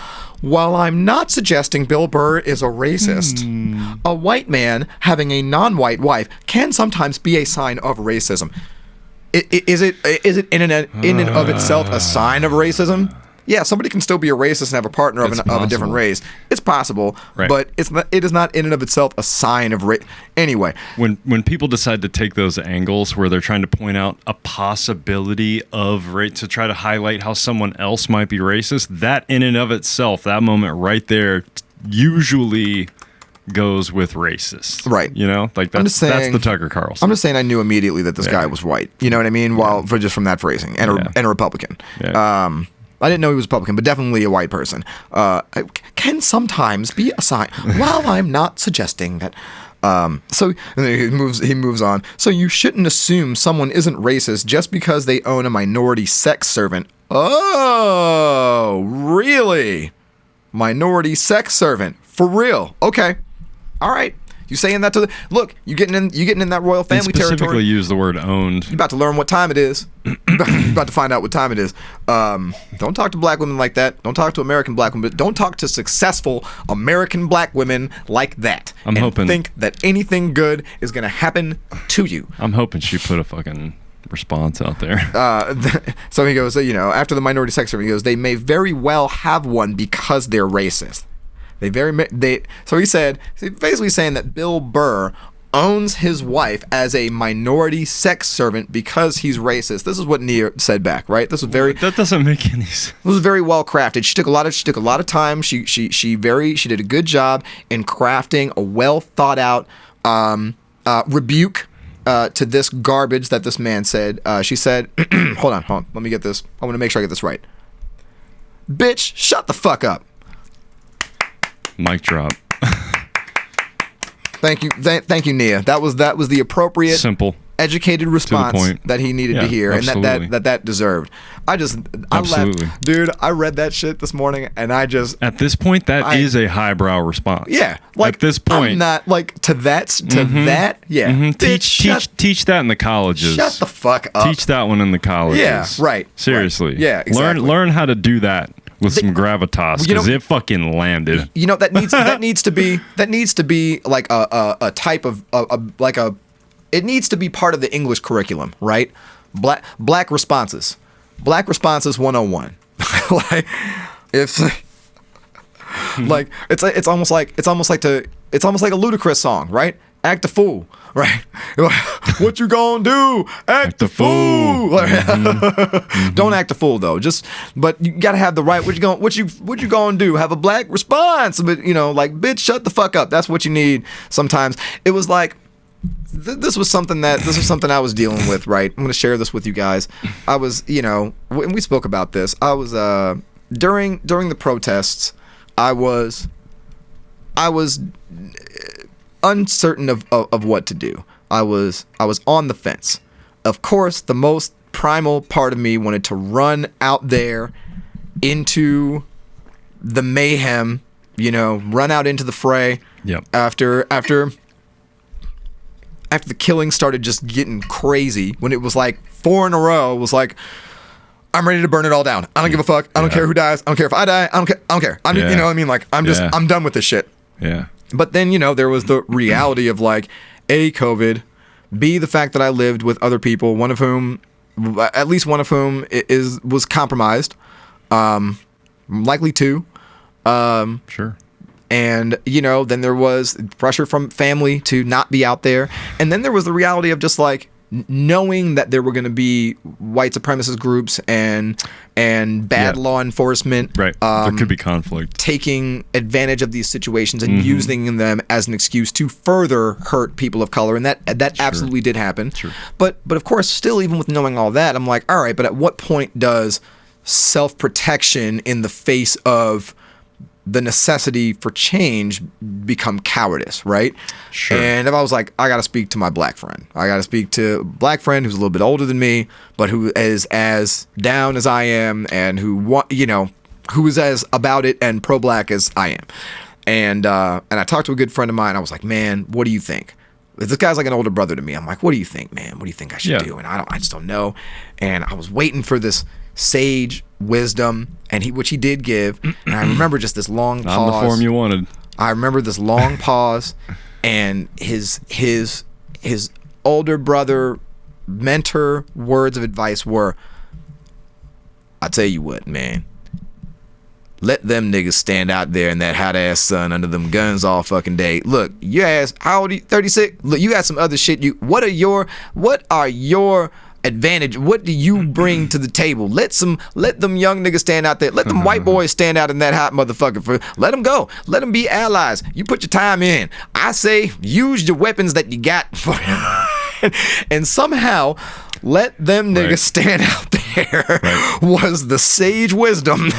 "While I'm not suggesting Bill Burr is a racist, a white man having a non-white wife can sometimes be a sign of racism. Is it in and of itself a sign of racism? Yeah, somebody can still be a racist and have a partner of a different race. It's possible, right. But it is not in and of itself a sign of race. Anyway, when people decide to take those angles where they're trying to point out a possibility of race to try to highlight how someone else might be racist, that in and of itself, that moment right there, usually goes with racist, right? You know, like that's the Tucker Carlson. I'm just saying I knew immediately that this guy was white. You know what I mean? Just from that phrasing, and a Republican. Yeah. I didn't know he was Republican, but definitely a white person. Can sometimes be a sign. While I'm not suggesting that. So and then he moves on. So you shouldn't assume someone isn't racist just because they own a minority sex servant. Oh, really? Minority sex servant for real? Okay. All right, you saying that to the look? You getting in that royal family specifically territory? Use the word owned. You're about to learn what time it is. You're about to find out what time it is. Don't talk to black women like that. Don't talk to American black women. Don't talk to successful American black women like that. I'm hoping think that anything good is gonna happen to you. I'm hoping she put a fucking response out there. So he goes, after the minority sex servant, he goes, they may very well have one because they're racist. So he's basically saying that Bill Burr owns his wife as a minority sex servant because he's racist. This is what Nia said back, right? That doesn't make any sense. This was very well crafted. She took a lot of time. She did a good job in crafting a well thought out rebuke to this garbage that this man said. She said, hold on. Let me get this. I want to make sure I get this right. Bitch, shut the fuck up. Mic drop. Thank you, Nia. That was the appropriate, simple, educated response that he needed to hear, absolutely. And that deserved. I laughed, dude. I read that shit this morning, and at this point that is a highbrow response. Yeah, at this point, I'm not to that. Yeah, bitch, teach that in the colleges. Shut the fuck up. Teach that one in the colleges. Yeah, right. Seriously. Right. Yeah, exactly. Learn how to do that. With some gravitas, because it fucking landed. You know that needs to be like a type of it needs to be part of the English curriculum, right? Black responses 101. Like if like it's almost like a Ludacris song, right? Act a fool, right? What you gonna do? Act the fool. Don't act a fool though. But you gotta have the right. What you gonna do? Have a black response. But bitch, shut the fuck up. That's what you need sometimes. It was like this was something I was dealing with. Right. I'm gonna share this with you guys. I was when we spoke about this. I was during the protests. I was uncertain of what to do. I was on the fence. Of course, the most primal part of me wanted to run out there into the mayhem, run out into the fray. Yep. After the killing started just getting crazy, when it was like 4 in a row, it was like, I'm ready to burn it all down. I don't give a fuck. I don't care who dies. I don't care if I die. I don't care. You know what I mean? Like, I'm done with this shit. Yeah. But then, there was the reality of like, A, COVID, B, the fact that I lived with other people, at least one of whom was compromised, likely two. Sure. And, then there was pressure from family to not be out there. And then there was the reality of just like knowing that there were going to be white supremacist groups and bad law enforcement. Right. There could be conflict. Taking advantage of these situations and using them as an excuse to further hurt people of color. And that absolutely did happen. Sure. But of course, still, even with knowing all that, I'm like, all right, but at what point does self-protection in the face of the necessity for change become cowardice, right? Sure. And if I was like, I got to speak to my black friend. I got to speak to a black friend who's a little bit older than me, but who is as down as I am, and who is as about it and pro-black as I am. And I talked to a good friend of mine. I was like, man, what do you think? This guy's like an older brother to me. I'm like, what do you think, man? What do you think I should do? And I just don't know. And I was waiting for this sage wisdom, and which he did give. And I remember just this long pause. Not in the form you wanted. I remember this long pause, and his older brother mentor words of advice were, I tell you what, man, let them niggas stand out there in that hot ass sun under them guns all fucking day. Look, you ass, how old are you? 36? Look, you got some other shit. What are your advantage? What do you bring to the table? Let them young niggas stand out there. Let them white boys stand out in that hot motherfucker. Let them go. Let them be allies. You put your time in. I say use your weapons that you got and somehow let them niggas stand out there was the sage wisdom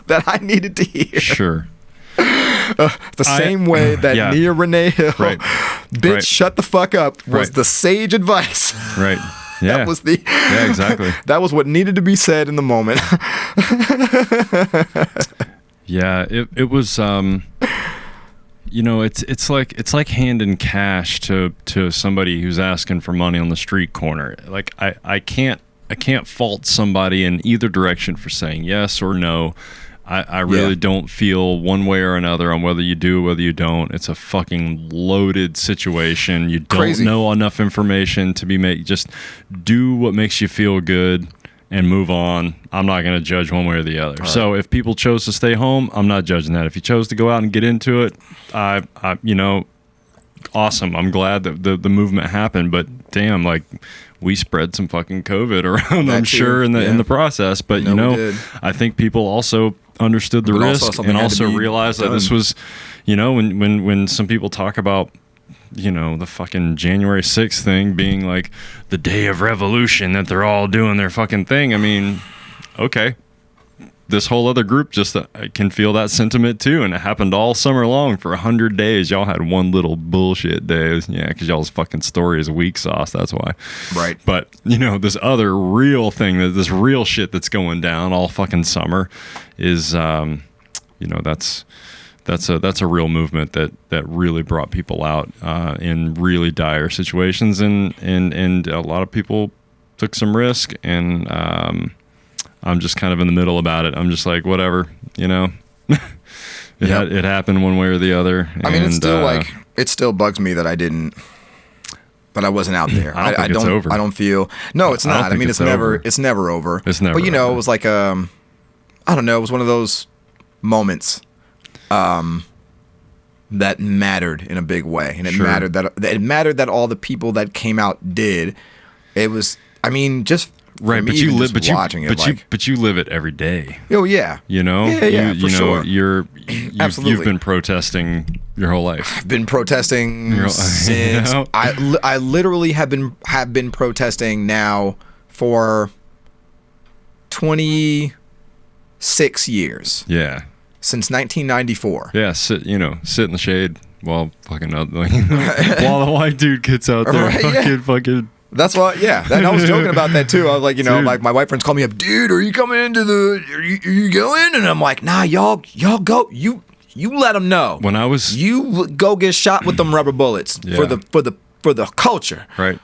that I needed to hear. Sure. The same way that Nia Renee Hill, bitch, shut the fuck up, was the sage advice. Right. Yeah. That was exactly. That was what needed to be said in the moment. Yeah, it was it's like handing cash to somebody who's asking for money on the street corner. Like I can't fault somebody in either direction for saying yes or no. I really don't feel one way or another on whether you do, whether you don't. It's a fucking loaded situation. You don't know enough information to be just do what makes you feel good and move on. I'm not going to judge one way or the other. So if people chose to stay home, I'm not judging that. If you chose to go out and get into it, awesome. I'm glad that the movement happened, but damn, like we spread some fucking COVID around, I'm sure, in the process. But I think people also understood the risk and also realized that this was, when some people talk about, the fucking January 6th thing being like the day of revolution, that they're all doing their fucking thing. I mean, okay. This whole other group just can feel that sentiment too, and it happened all summer long for 100 days. Y'all had one little bullshit day, because y'all's fucking story is weak sauce. That's why, right? But this other real thing, this real shit that's going down all fucking summer, is that's a real movement that really brought people out in really dire situations, and a lot of people took some risk, and I'm just kind of in the middle about it. I'm just like, whatever, it happened one way or the other. I mean, it's still it still bugs me that I wasn't out there. I don't think it's over. I don't feel, no, it's not. I mean, it's never over. It's never over. It's never But, over. It was like, I don't know, it was one of those moments that mattered in a big way. And it mattered that all the people that came out did. It was, I mean, just right, but you live, but you live it every day. Oh yeah, for sure. You've been protesting your whole life. I've been protesting since I literally have been protesting now for 26 years. Yeah, since 1994. Yeah, sit in the shade while fucking while the white dude gets out there fucking That's why, yeah. And I was joking about that too. I was like, like my white friends call me up, dude. Are you coming into are you going? And I'm like, nah, y'all go. You let them know. When I was, you go get shot with them rubber bullets for the culture. Right.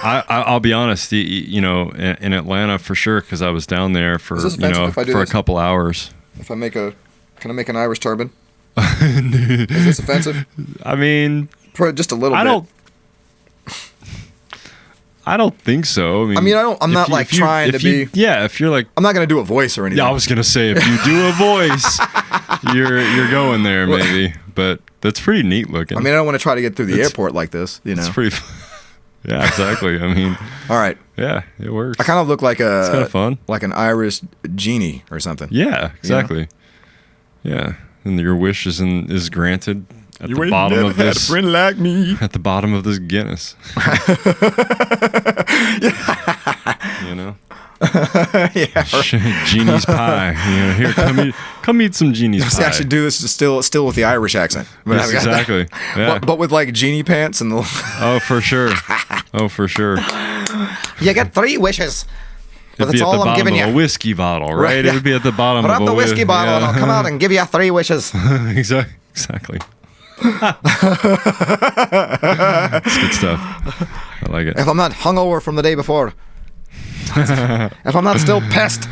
I'll be honest. In Atlanta for sure, because I was down there for for a couple hours. If I can I make an Irish turban? Is this offensive? I mean, just a little bit. I don't think so. I'm not trying to be. Yeah, if you're like, I'm not gonna do a voice or anything. Yeah, I was gonna say if you do a voice, you're going there maybe. But that's pretty neat looking. I don't want to try to get through the airport like this. It's pretty. Yeah, exactly. All right. Yeah, it works. I kind of look like it's kind of fun, like an Irish genie or something. Yeah, exactly. Yeah, and your wish is granted. At the bottom of this, had a friend like me. At the bottom of this Guinness. Yeah. Genie's pie. Here, come eat some Genie's pie. I should do this still with the Irish accent. Yes, exactly. Yeah. But with like genie pants and the. Oh, for sure. You get 3 wishes. But It'd be that's at the all I'm giving bottom of you. a whiskey bottle, right? Yeah. It would be at the bottom Put of up the whiskey bottle and I'll come out and give you 3 wishes. Exactly. That's good stuff. I like it. If I'm not hungover from the day before. If I'm not still pissed.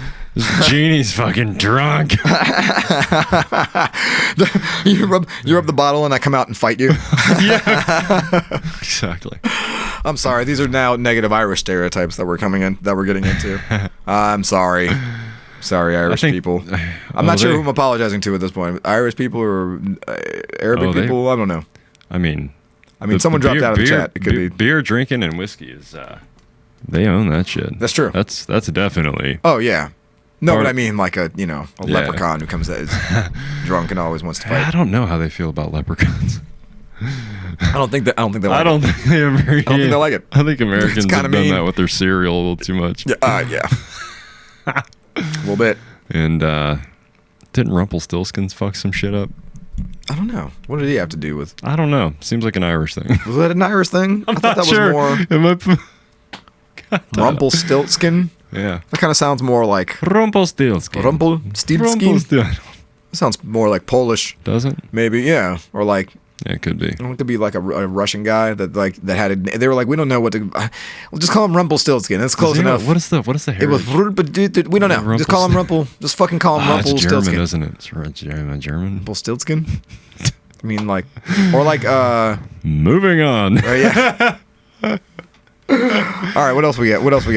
Genie's fucking drunk. You rub the bottle and I come out and fight you. Yeah. Exactly. I'm sorry. These are now negative Irish stereotypes that we're getting into. I'm sorry. Sorry, Irish people. I'm not sure who I'm apologizing to at this point. Irish people or Arabic people? I don't know. Someone dropped out of the chat. It could be beer drinking and whiskey is. They own that shit. That's true. That's definitely. Oh yeah. No, but I mean like a leprechaun who comes is drunk and always wants to fight. I don't know how they feel about leprechauns. I don't think they like it. I don't think they like it. I think Americans have done that with their cereal a little too much. Yeah. A little bit. And didn't Rumpelstiltskins fuck some shit up? I don't know. What did he have to do with? I don't know. Seems like an Irish thing. Was that an Irish thing? I thought not that sure. was more Rumpelstiltskin. Yeah. That kind of sounds more like Rumpelstiltskin. Rumpelstiltskin. Sounds more like Polish. Doesn't? Maybe, yeah. Or like. Yeah, it could be. I don't could be like a Russian guy that had it. They were like, we don't know what to. We'll just call him Rumpelstiltskin. That's close enough. What is the heritage? It was. We don't know. Just call him Rumpel. Just fucking call him Rumpelstiltskin. It's German, isn't it? It's German. Rumpelstiltskin. I mean, like, or like. Moving on. Yeah. All right. What else we got? What else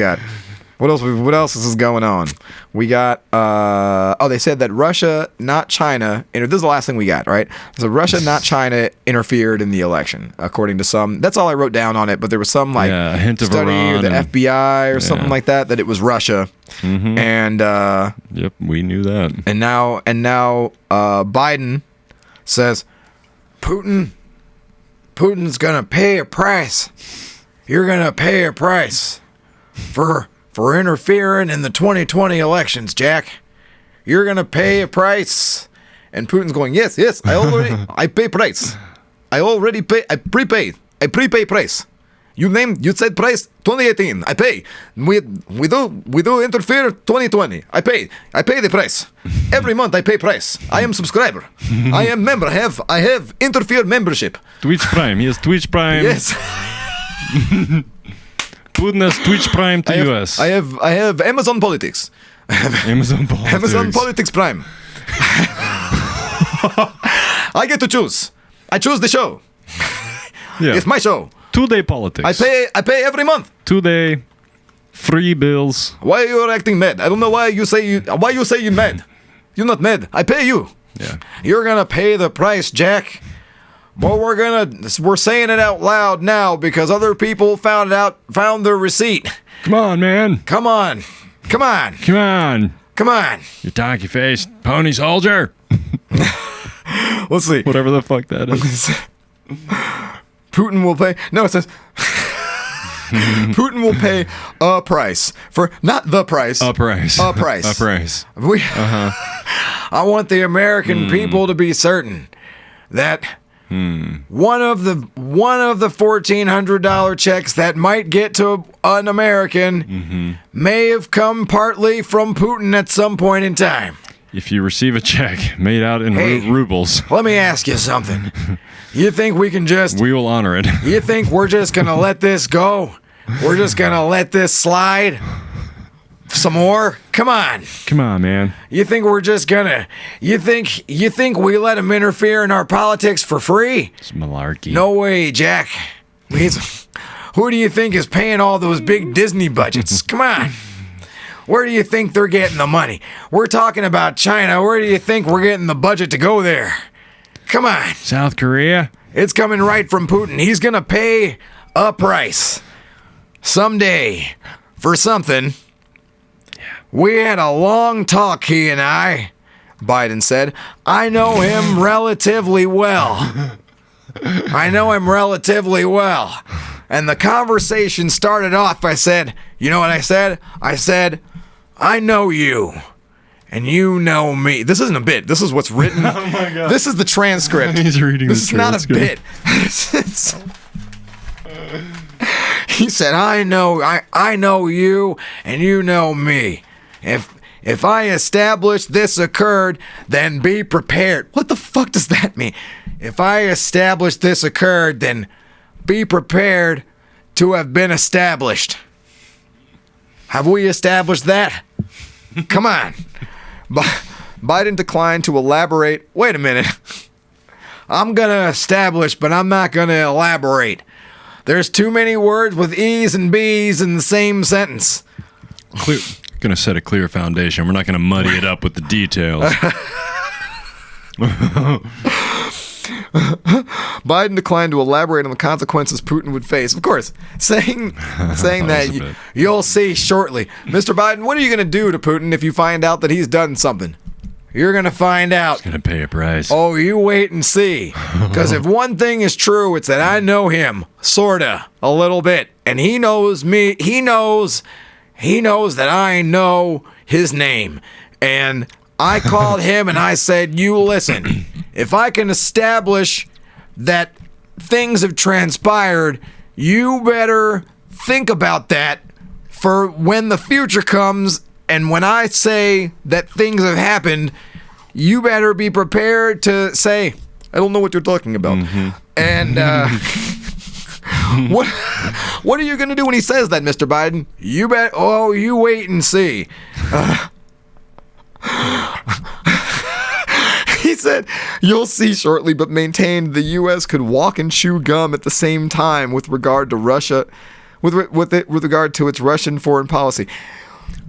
is going on? We got, they said that Russia, not China, this is the last thing we got, right? So Russia, not China, interfered in the election, according to some. That's all I wrote down on it, but there was some, a hint of study Iran or the FBI or something like that it was Russia. Mm-hmm. And, yep, we knew that. And now, Biden says, Putin's gonna pay a price. You're gonna pay a price for interfering in the 2020 elections, Jack. You're going to pay a price. And Putin's going, yes, I pay price. I prepaid price. You said price 2018. I pay. We do interfere 2020. I pay the price. Every month I pay price. I am subscriber. I am member. I have interfere membership. Twitch Prime. Yes, Twitch Prime. Yes. Putin has Twitch Prime to US. I have Amazon Politics. Amazon Politics Prime. I get to choose. I choose the show. Yeah. It's my show. 2-day politics. I pay every month. 2-day free bills. Why are you acting mad? I don't know why you say you're mad. You're not mad. I pay you. Yeah. You're gonna pay the price, Jack. But we're saying it out loud now because other people found the receipt. Come on, man. Come on. You donkey faced pony soldier. Let's see. Whatever the fuck that is. Putin will pay. No, it says Putin will pay a price for not the price. A price. A price. A price. I want the American people to be certain that One of the $1,400 checks that might get to an American may have come partly from Putin at some point in time. If you receive a check made out in rubles, let me ask you something. You think we can just... we will honor it. You think we're just going to let this go? We're just going to let this slide? Some more? Come on. Come on, man. You think we're just gonna... You think we let him interfere in our politics for free? It's malarkey. No way, Jack. Who do you think is paying all those big Disney budgets? Come on. Where do you think they're getting the money? We're talking about China. Where do you think we're getting the budget to go there? Come on. South Korea? It's coming right from Putin. He's gonna pay a price someday for something. We had a long talk, he and I, Biden said. I know him relatively well. And the conversation started off, I said, you know what I said? I said, I know you, and you know me. This isn't a bit. This is what's written. Oh my God. This is the transcript. He's reading this the transcript. This is not a bit. He said, I know you, and you know me. If I establish this occurred, then be prepared. What the fuck does that mean? If I establish this occurred, then be prepared to have been established. Have we established that? Come on. Biden declined to elaborate. Wait a minute. I'm going to establish, but I'm not going to elaborate. There's too many words with E's and B's in the same sentence. Going to set a clear foundation. We're not going to muddy it up with the details. Biden declined to elaborate on the consequences Putin would face. Of course, saying that you'll see shortly. Mr. Biden, what are you going to do to Putin if you find out that he's done something? You're going to find out. He's going to pay a price. Oh, you wait and see. Because if one thing is true, it's that I know him, sorta, a little bit. And he knows me. He knows that I know his name. And I called him and I said, you listen, if I can establish that things have transpired, you better think about that for when the future comes. And when I say that things have happened, you better be prepared to say, I don't know what you're talking about. And what are you going to do when he says that, Mr. Biden? You bet. Oh, you wait and see. He said, you'll see shortly, but maintained the U.S. could walk and chew gum at the same time with regard to Russia, with regard to its Russian foreign policy.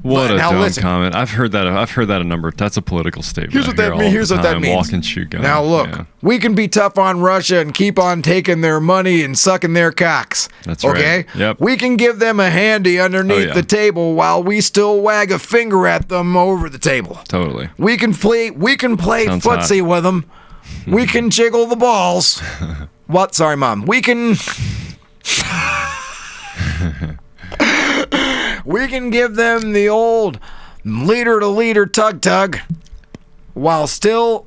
What a dumb comment. I've heard that a number. That's a political statement. Here's what that means. Here's what that means. Walk and chew gum. Now look, we can be tough on Russia and keep on taking their money and sucking their cocks. That's okay? Right. Yep. We can give them a handy underneath the table while we still wag a finger at them over the table. Totally. We can play Sounds footsie with them. We can jiggle the balls. What? Sorry, Mom. We can we can give them the old leader to leader tug while still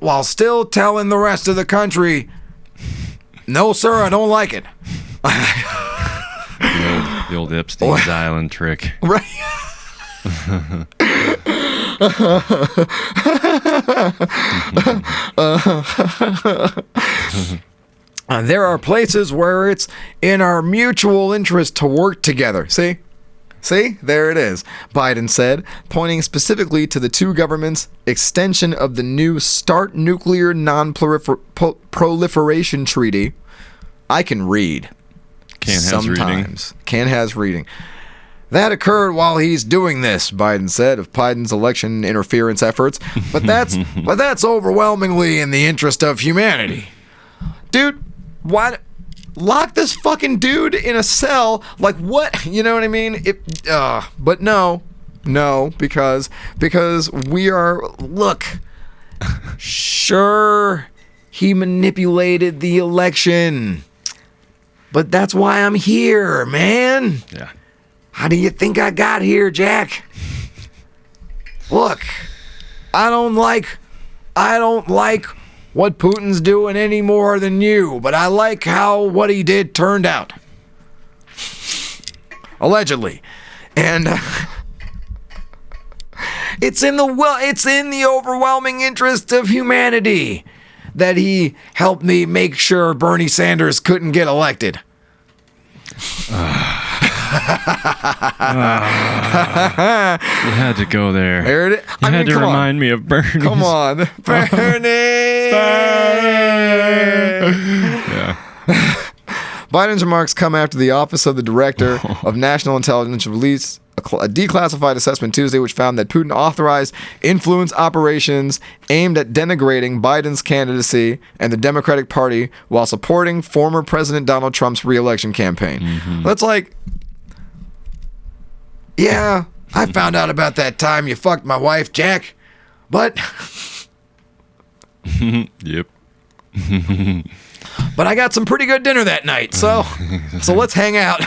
telling the rest of the country, no sir, I don't like it. The old Epstein's Island trick. Right. There are places where it's in our mutual interest to work together. See, there it is, Biden said, pointing specifically to the two governments' extension of the new START nuclear non-proliferation treaty. I can read. Can has reading. That occurred while he's doing this, Biden said, of Biden's election interference efforts. But that's overwhelmingly in the interest of humanity. Dude, why... Lock this fucking dude in a cell. Like, what? You know what I mean? But no, because we are, look, sure, he manipulated the election, but that's why I'm here, man. Yeah. How do you think I got here, Jack? Look, I don't like what Putin's doing any more than you, but I like how what he did turned out. Allegedly. And it's in the overwhelming interest of humanity that he helped me make sure Bernie Sanders couldn't get elected. You had to go there. You had to remind me of Bernie. Come on. Bernie! Yeah. Biden's remarks come after the Office of the Director of National Intelligence released a declassified assessment Tuesday, which found that Putin authorized influence operations aimed at denigrating Biden's candidacy and the Democratic Party while supporting former President Donald Trump's re-election campaign. Mm-hmm. That's like, yeah, I found out about that time you fucked my wife, Jack, but... Yep. But I got some pretty good dinner that night, so let's hang out.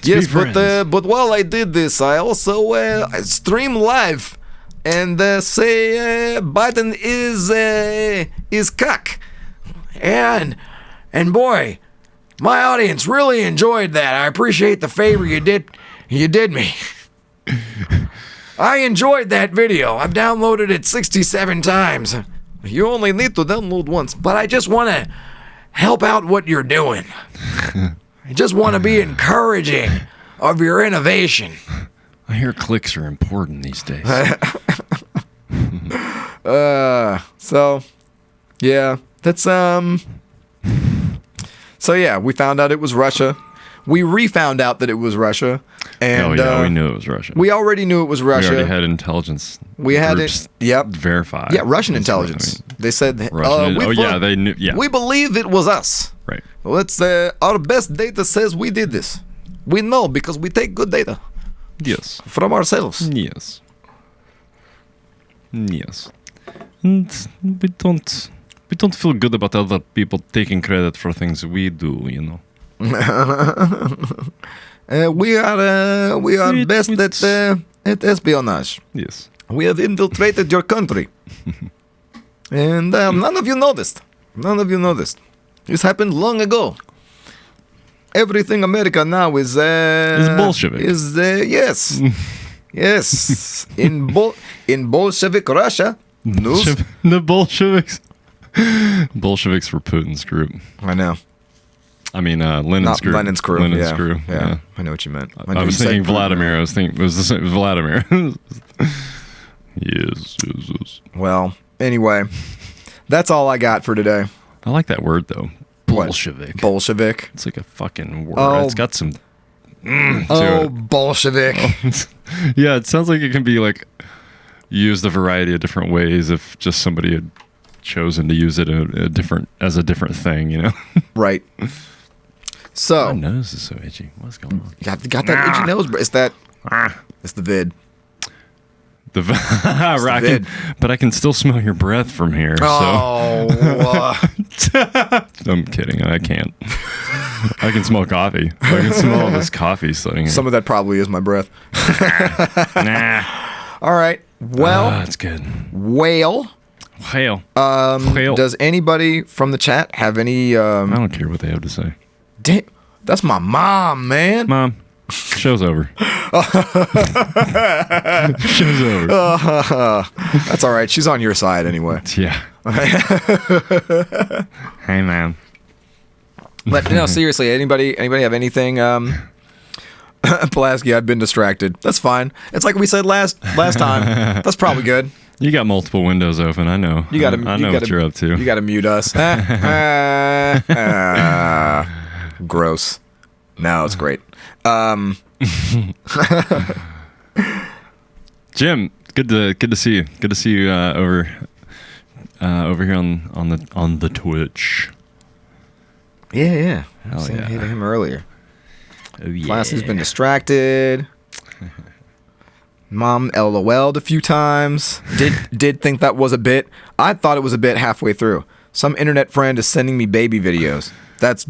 Yes, but while I did this, I also stream live and say Biden is cuck, and boy, my audience really enjoyed that. I appreciate the favor you did me. I enjoyed that video. I've downloaded it 67 times. You only need to download once, but I just want to help out what you're doing. I just want to be encouraging of your innovation. I hear clicks are important these days. So, yeah, that's, so yeah, we found out it was Russia. We re-found out that it was Russia. And, we knew it was Russia. We already knew it was Russia. We already had intelligence. We had it. Yep. Verified. Yeah, Russian intelligence. They said. Russian. They knew. Yeah. We believe it was us. Right. Let's. Our best data says we did this. We know because we take good data. Yes. From ourselves. Yes. Yes. And we don't feel good about other people taking credit for things we do. You know. We are best at espionage. Yes. We have infiltrated your country. And none of you noticed. This happened long ago. Everything America now is Bolshevik. Yes. Yes. In Bolshevik Russia. News. The Bolsheviks. Bolsheviks were Putin's group. I know. I mean, Lenin's group. Lenin's crew. Lenin's crew. Yeah. I know what you meant. I was thinking Vladimir. I was thinking it was Vladimir. Yes. Well, anyway, that's all I got for today. I like that word though. Bolshevik. Bolshevik. It's like a fucking word. Oh. It's got some. Bolshevik. Yeah, it sounds like it can be like used a variety of different ways if just somebody had chosen to use it as a different thing, you know? Right. So my nose is so itchy. What's going on? Got that itchy nose, bro. It's the vid. The vid. But I can still smell your breath from here. Oh. I'm kidding. I can't. I can smell coffee. I can smell all this coffee sitting here. Some of that probably is my breath. Nah. All right. Well, that's good. Whale. Does anybody from the chat have any? I don't care what they have to say. That's my mom, man. Mom, show's over. Show's over. That's all right. She's on your side anyway. Yeah. Hey, man. But no, seriously, anybody have anything? Pulaski, I've been distracted. That's fine. It's like we said last time. That's probably good. You got multiple windows open. I know. I know what you're up to. You got to mute us. Gross. No, it's great. Jim, good to see you. Good to see you over here on the Twitch. Yeah. I was Hell yeah. saying to him earlier. Oh yeah. Pulaski's been distracted. Mom LOL'd a few times. Did think that was a bit. I thought it was a bit halfway through. Some internet friend is sending me baby videos. That's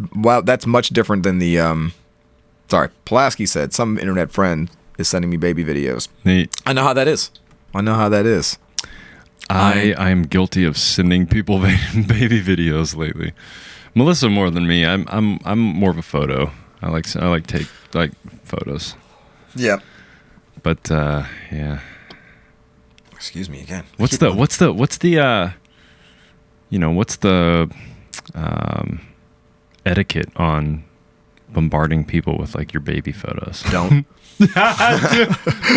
much different than the sorry, Pulaski said some internet friend is sending me baby videos. Neat. I know how that is. I am guilty of sending people baby videos lately. Melissa more than me. I'm more of a photo. I like take photos. Yeah. But yeah. Excuse me again. What's the etiquette on bombarding people with like your baby photos? Don't. They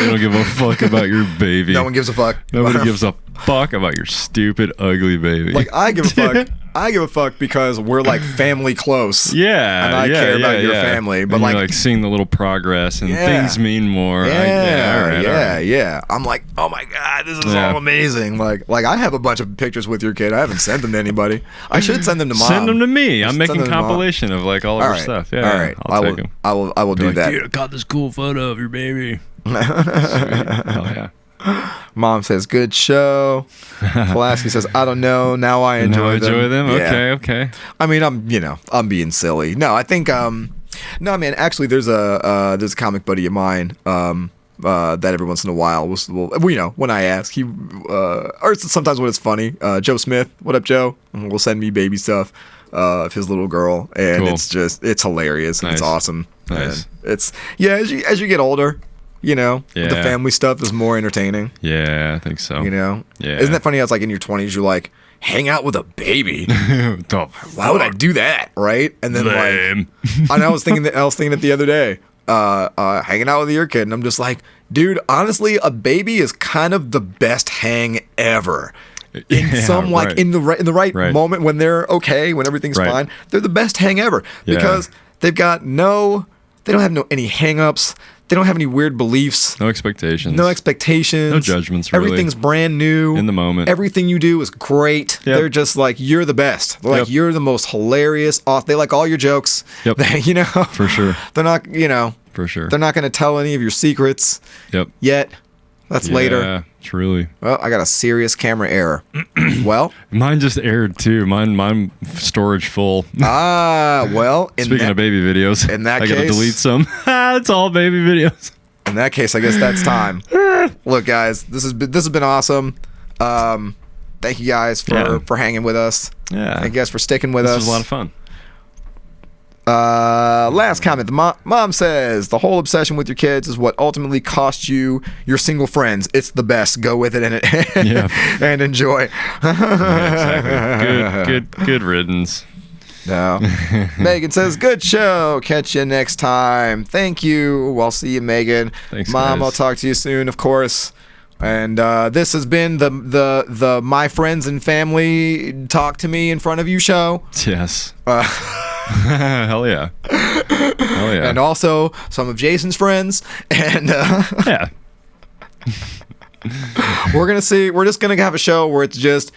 don't give a fuck about your baby. No one gives a fuck. Nobody gives a fuck about your stupid, ugly baby. Like, I give a fuck. I give a fuck because we're like family close. Yeah. And I care about your family. But and like, you're like seeing the little progress and Yeah. things mean more. Yeah, All right. yeah. I'm like, oh my God, this is all amazing. Like I have a bunch of pictures with your kid. I haven't sent them to anybody. I should send them to mom. Send them to me. I'm Send making them to Mom. compilation of like all of her stuff. Yeah. All right. I'll take them. I will do that. Dude, I got this cool photo of your baby. Sweet. Hell yeah. Mom says, good show. Pulaski says, I don't know. Now I enjoy them. Yeah. Okay. I mean, I'm being silly. No, I think, no, man, actually there's a comic buddy of mine, that every once in a while when I ask, or sometimes when it's funny, Joe Smith, what up, Joe? Will send me baby stuff of his little girl, and Cool. it's hilarious. And Nice. it's awesome. Nice. And it's as you get older, the Yeah. family stuff is more entertaining. Yeah, I think so. Yeah. Yeah. Isn't that funny how it's like in your 20s you're like, hang out with a baby? Why would I do that, right? And then Lame. and I was thinking that the other day, hanging out with your kid, and I'm just like, dude, honestly, a baby is kind of the best hang ever. In the right moment when they're okay, when everything's Right. fine, they're the best hang ever because they don't have any hang-ups. They don't have any weird beliefs. No expectations. No expectations. No judgments, really. Everything's brand new. In the moment. Everything you do is great. Yep. They're just like, you're the best. They're like, Yep. you're the most hilarious. They like all your jokes. Yep. For sure. They're not, For sure. they're not going to tell any of your secrets Yep. yet. That's later. Yeah, truly. Well, I got a serious camera error. Well, Mine just aired too. Mine storage full. well, Speaking of baby videos, in that I gotta case- delete some. It's all baby videos. in that case, I guess that's time. Look, guys, this has been awesome. Thank you guys for hanging with us. Yeah. Thank you guys for sticking with us. This was a lot of fun. Last comment. The mom says the whole obsession with your kids is what ultimately cost you your single friends. It's the best. Go with it and enjoy. Yeah, exactly. Good riddance. No. Megan says, good show. Catch you next time. Thank you. I'll see you, Megan. Thanks, Mom, guys. I'll talk to you soon, of course. And this has been the My Friends and Family Talk to Me in Front of You show. Yes. Hell yeah. Hell yeah. And also some of Jason's friends. And yeah. we're just gonna have a show where it's just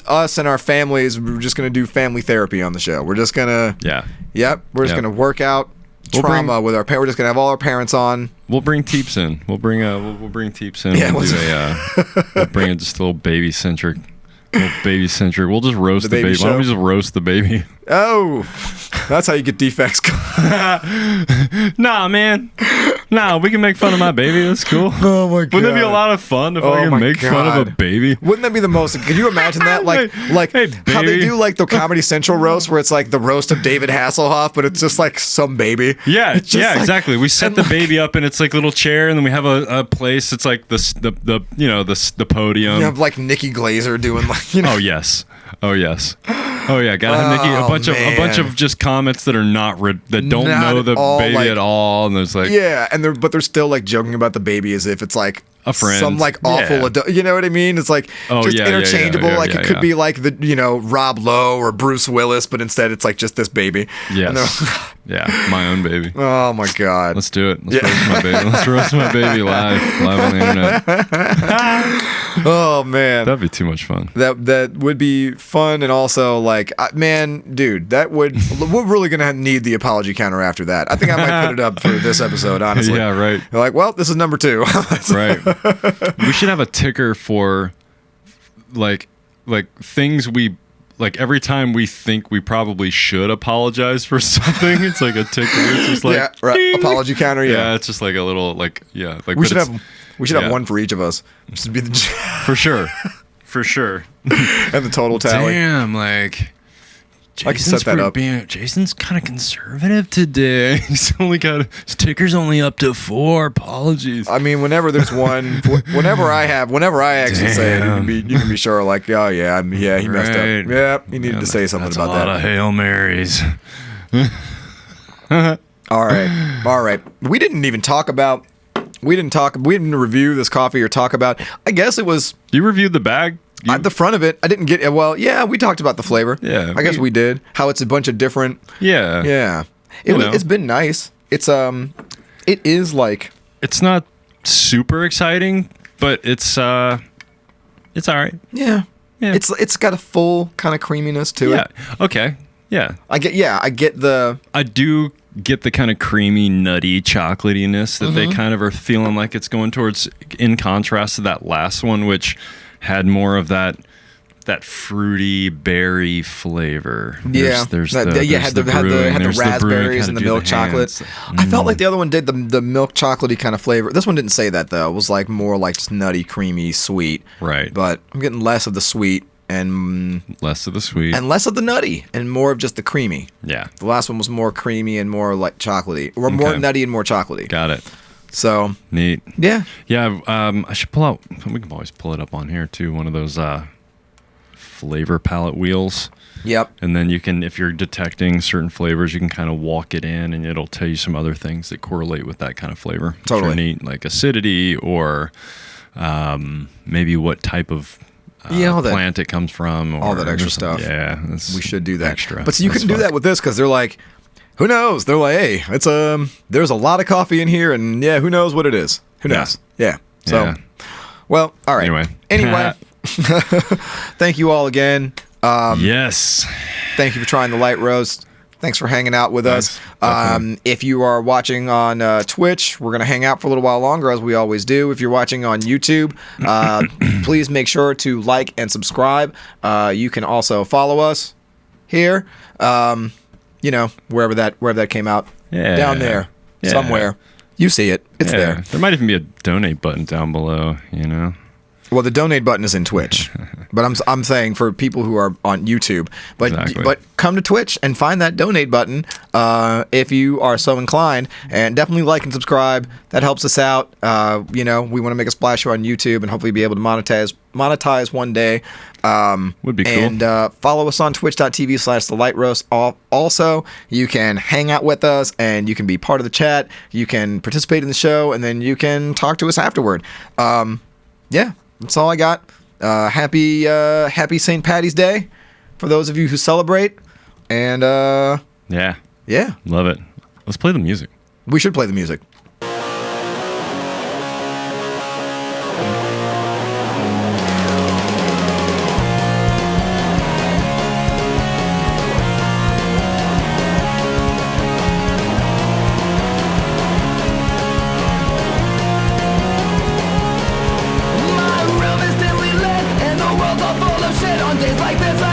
us and our families. We're just gonna do family therapy on the show. We're just gonna we're just gonna work out trauma with our parents. We're just gonna have all our parents on. We'll bring Teeps in. We'll bring Teeps in. Yeah, we'll bring in just a little baby centric. We'll just roast the baby. Why don't we just roast the baby? Oh, that's how you get defects. Nah, man. Nah, we can make fun of my baby. That's cool. Oh my god! Wouldn't it be a lot of fun if I could make fun of a baby? Wouldn't that be the most? Could you imagine that? Like Hey, how they baby. do like the Comedy Central roast, where it's like the roast of David Hasselhoff, but it's just like some baby. Yeah, It's just like- exactly. We set and the like- baby up, and it's like a little chair, and then we have a place. It's like the podium. You have like Nikki Glazer doing like Oh yes. Oh yeah. Gotta have Nikki. A bunch man. of just comments that are that don't Not know the at all, baby like- at all, and there's like yeah, and they're still like joking about the baby as if it's like A friend. some like awful Yeah. adult. You know what I mean? It's like just interchangeable. Like it could be like Rob Lowe or Bruce Willis, but instead it's like just this baby. And yes, yeah, my own baby. oh my god. Let's do it. Let's roast my baby. Let's roast my baby live on the internet. Oh man. That'd be too much fun. That would be fun, and also like man, dude, we're really gonna need the apology counter after that. I think I might put it up for this episode, honestly. Yeah, right. You're like, well, this is number 2. Right. We should have a ticker for like things we like every time we think we probably should apologize for something. It's like a ticker. It's just like yeah, right. ding. Apology counter. Yeah, It's just like a little like we should have one for each of us. Just be the for sure. for sure. And the total tally. Damn, like I can set that up. Jason's kind of conservative today. He's only got sticker's only up to 4. Apologies. I mean, whenever there's one, whenever I actually say it, you can be sure, like, oh yeah, he messed up. Yeah, he needed to say something about that. That's a lot of Hail Marys. All right. We didn't review this coffee or talk about. I guess it was. You reviewed the bag. The front of it, I didn't get. Well, yeah, we talked about the flavor. Yeah, I guess we did. How it's a bunch of different. Yeah. It's been nice. It is like. It's not super exciting, but it's all right. Yeah. It's got a full kind of creaminess to it. Okay. Yeah. I get the. I do get the kind of creamy, nutty chocolatiness that they kind of are feeling like it's going towards, in contrast to that last one, which had more of that fruity berry flavor. There's the raspberries and the milk chocolate. I felt like the other one did the milk chocolatey kind of flavor. This one didn't say that though. It was like more like just nutty, creamy, sweet. Right. But I'm getting less of the sweet and less of the sweet and less of the nutty and more of just the creamy. Yeah. The last one was more creamy and more like chocolatey, or more nutty and more chocolatey. Got it. So neat. Yeah. I should pull out. We can always pull it up on here too. One of those flavor palette wheels. Yep. And then you can, if you're detecting certain flavors, you can kind of walk it in, and it'll tell you some other things that correlate with that kind of flavor. Totally. Neat, like acidity or maybe what type of plant it comes from. Or all that extra stuff. Yeah. We should do that. Extra. But so you couldn't do that with this because they're like, who knows? They're like, hey, it's there's a lot of coffee in here, and yeah, who knows what it is? Who knows? Yeah. So, well, all right. Anyway, thank you all again. Yes. Thank you for trying the light roast. Thanks for hanging out with us. If you are watching on Twitch, we're going to hang out for a little while longer, as we always do. If you're watching on YouTube, please make sure to like and subscribe. You can also follow us here. Wherever that came out. Yeah. Down there. Yeah. Somewhere. You see it. It's there. There might even be a donate button down below, Well, the donate button is in Twitch, but I'm saying for people who are on YouTube, but come to Twitch and find that donate button if you are so inclined, and definitely like and subscribe. That helps us out. We want to make a splash on YouTube and hopefully be able to monetize one day. Would be cool. And follow us on twitch.tv/thelightroast. Also, you can hang out with us and you can be part of the chat. You can participate in the show, and then you can talk to us afterward. Yeah. That's all I got. Happy St. Paddy's Day for those of you who celebrate. And yeah, love it. Let's play the music. We should play the music. Days like this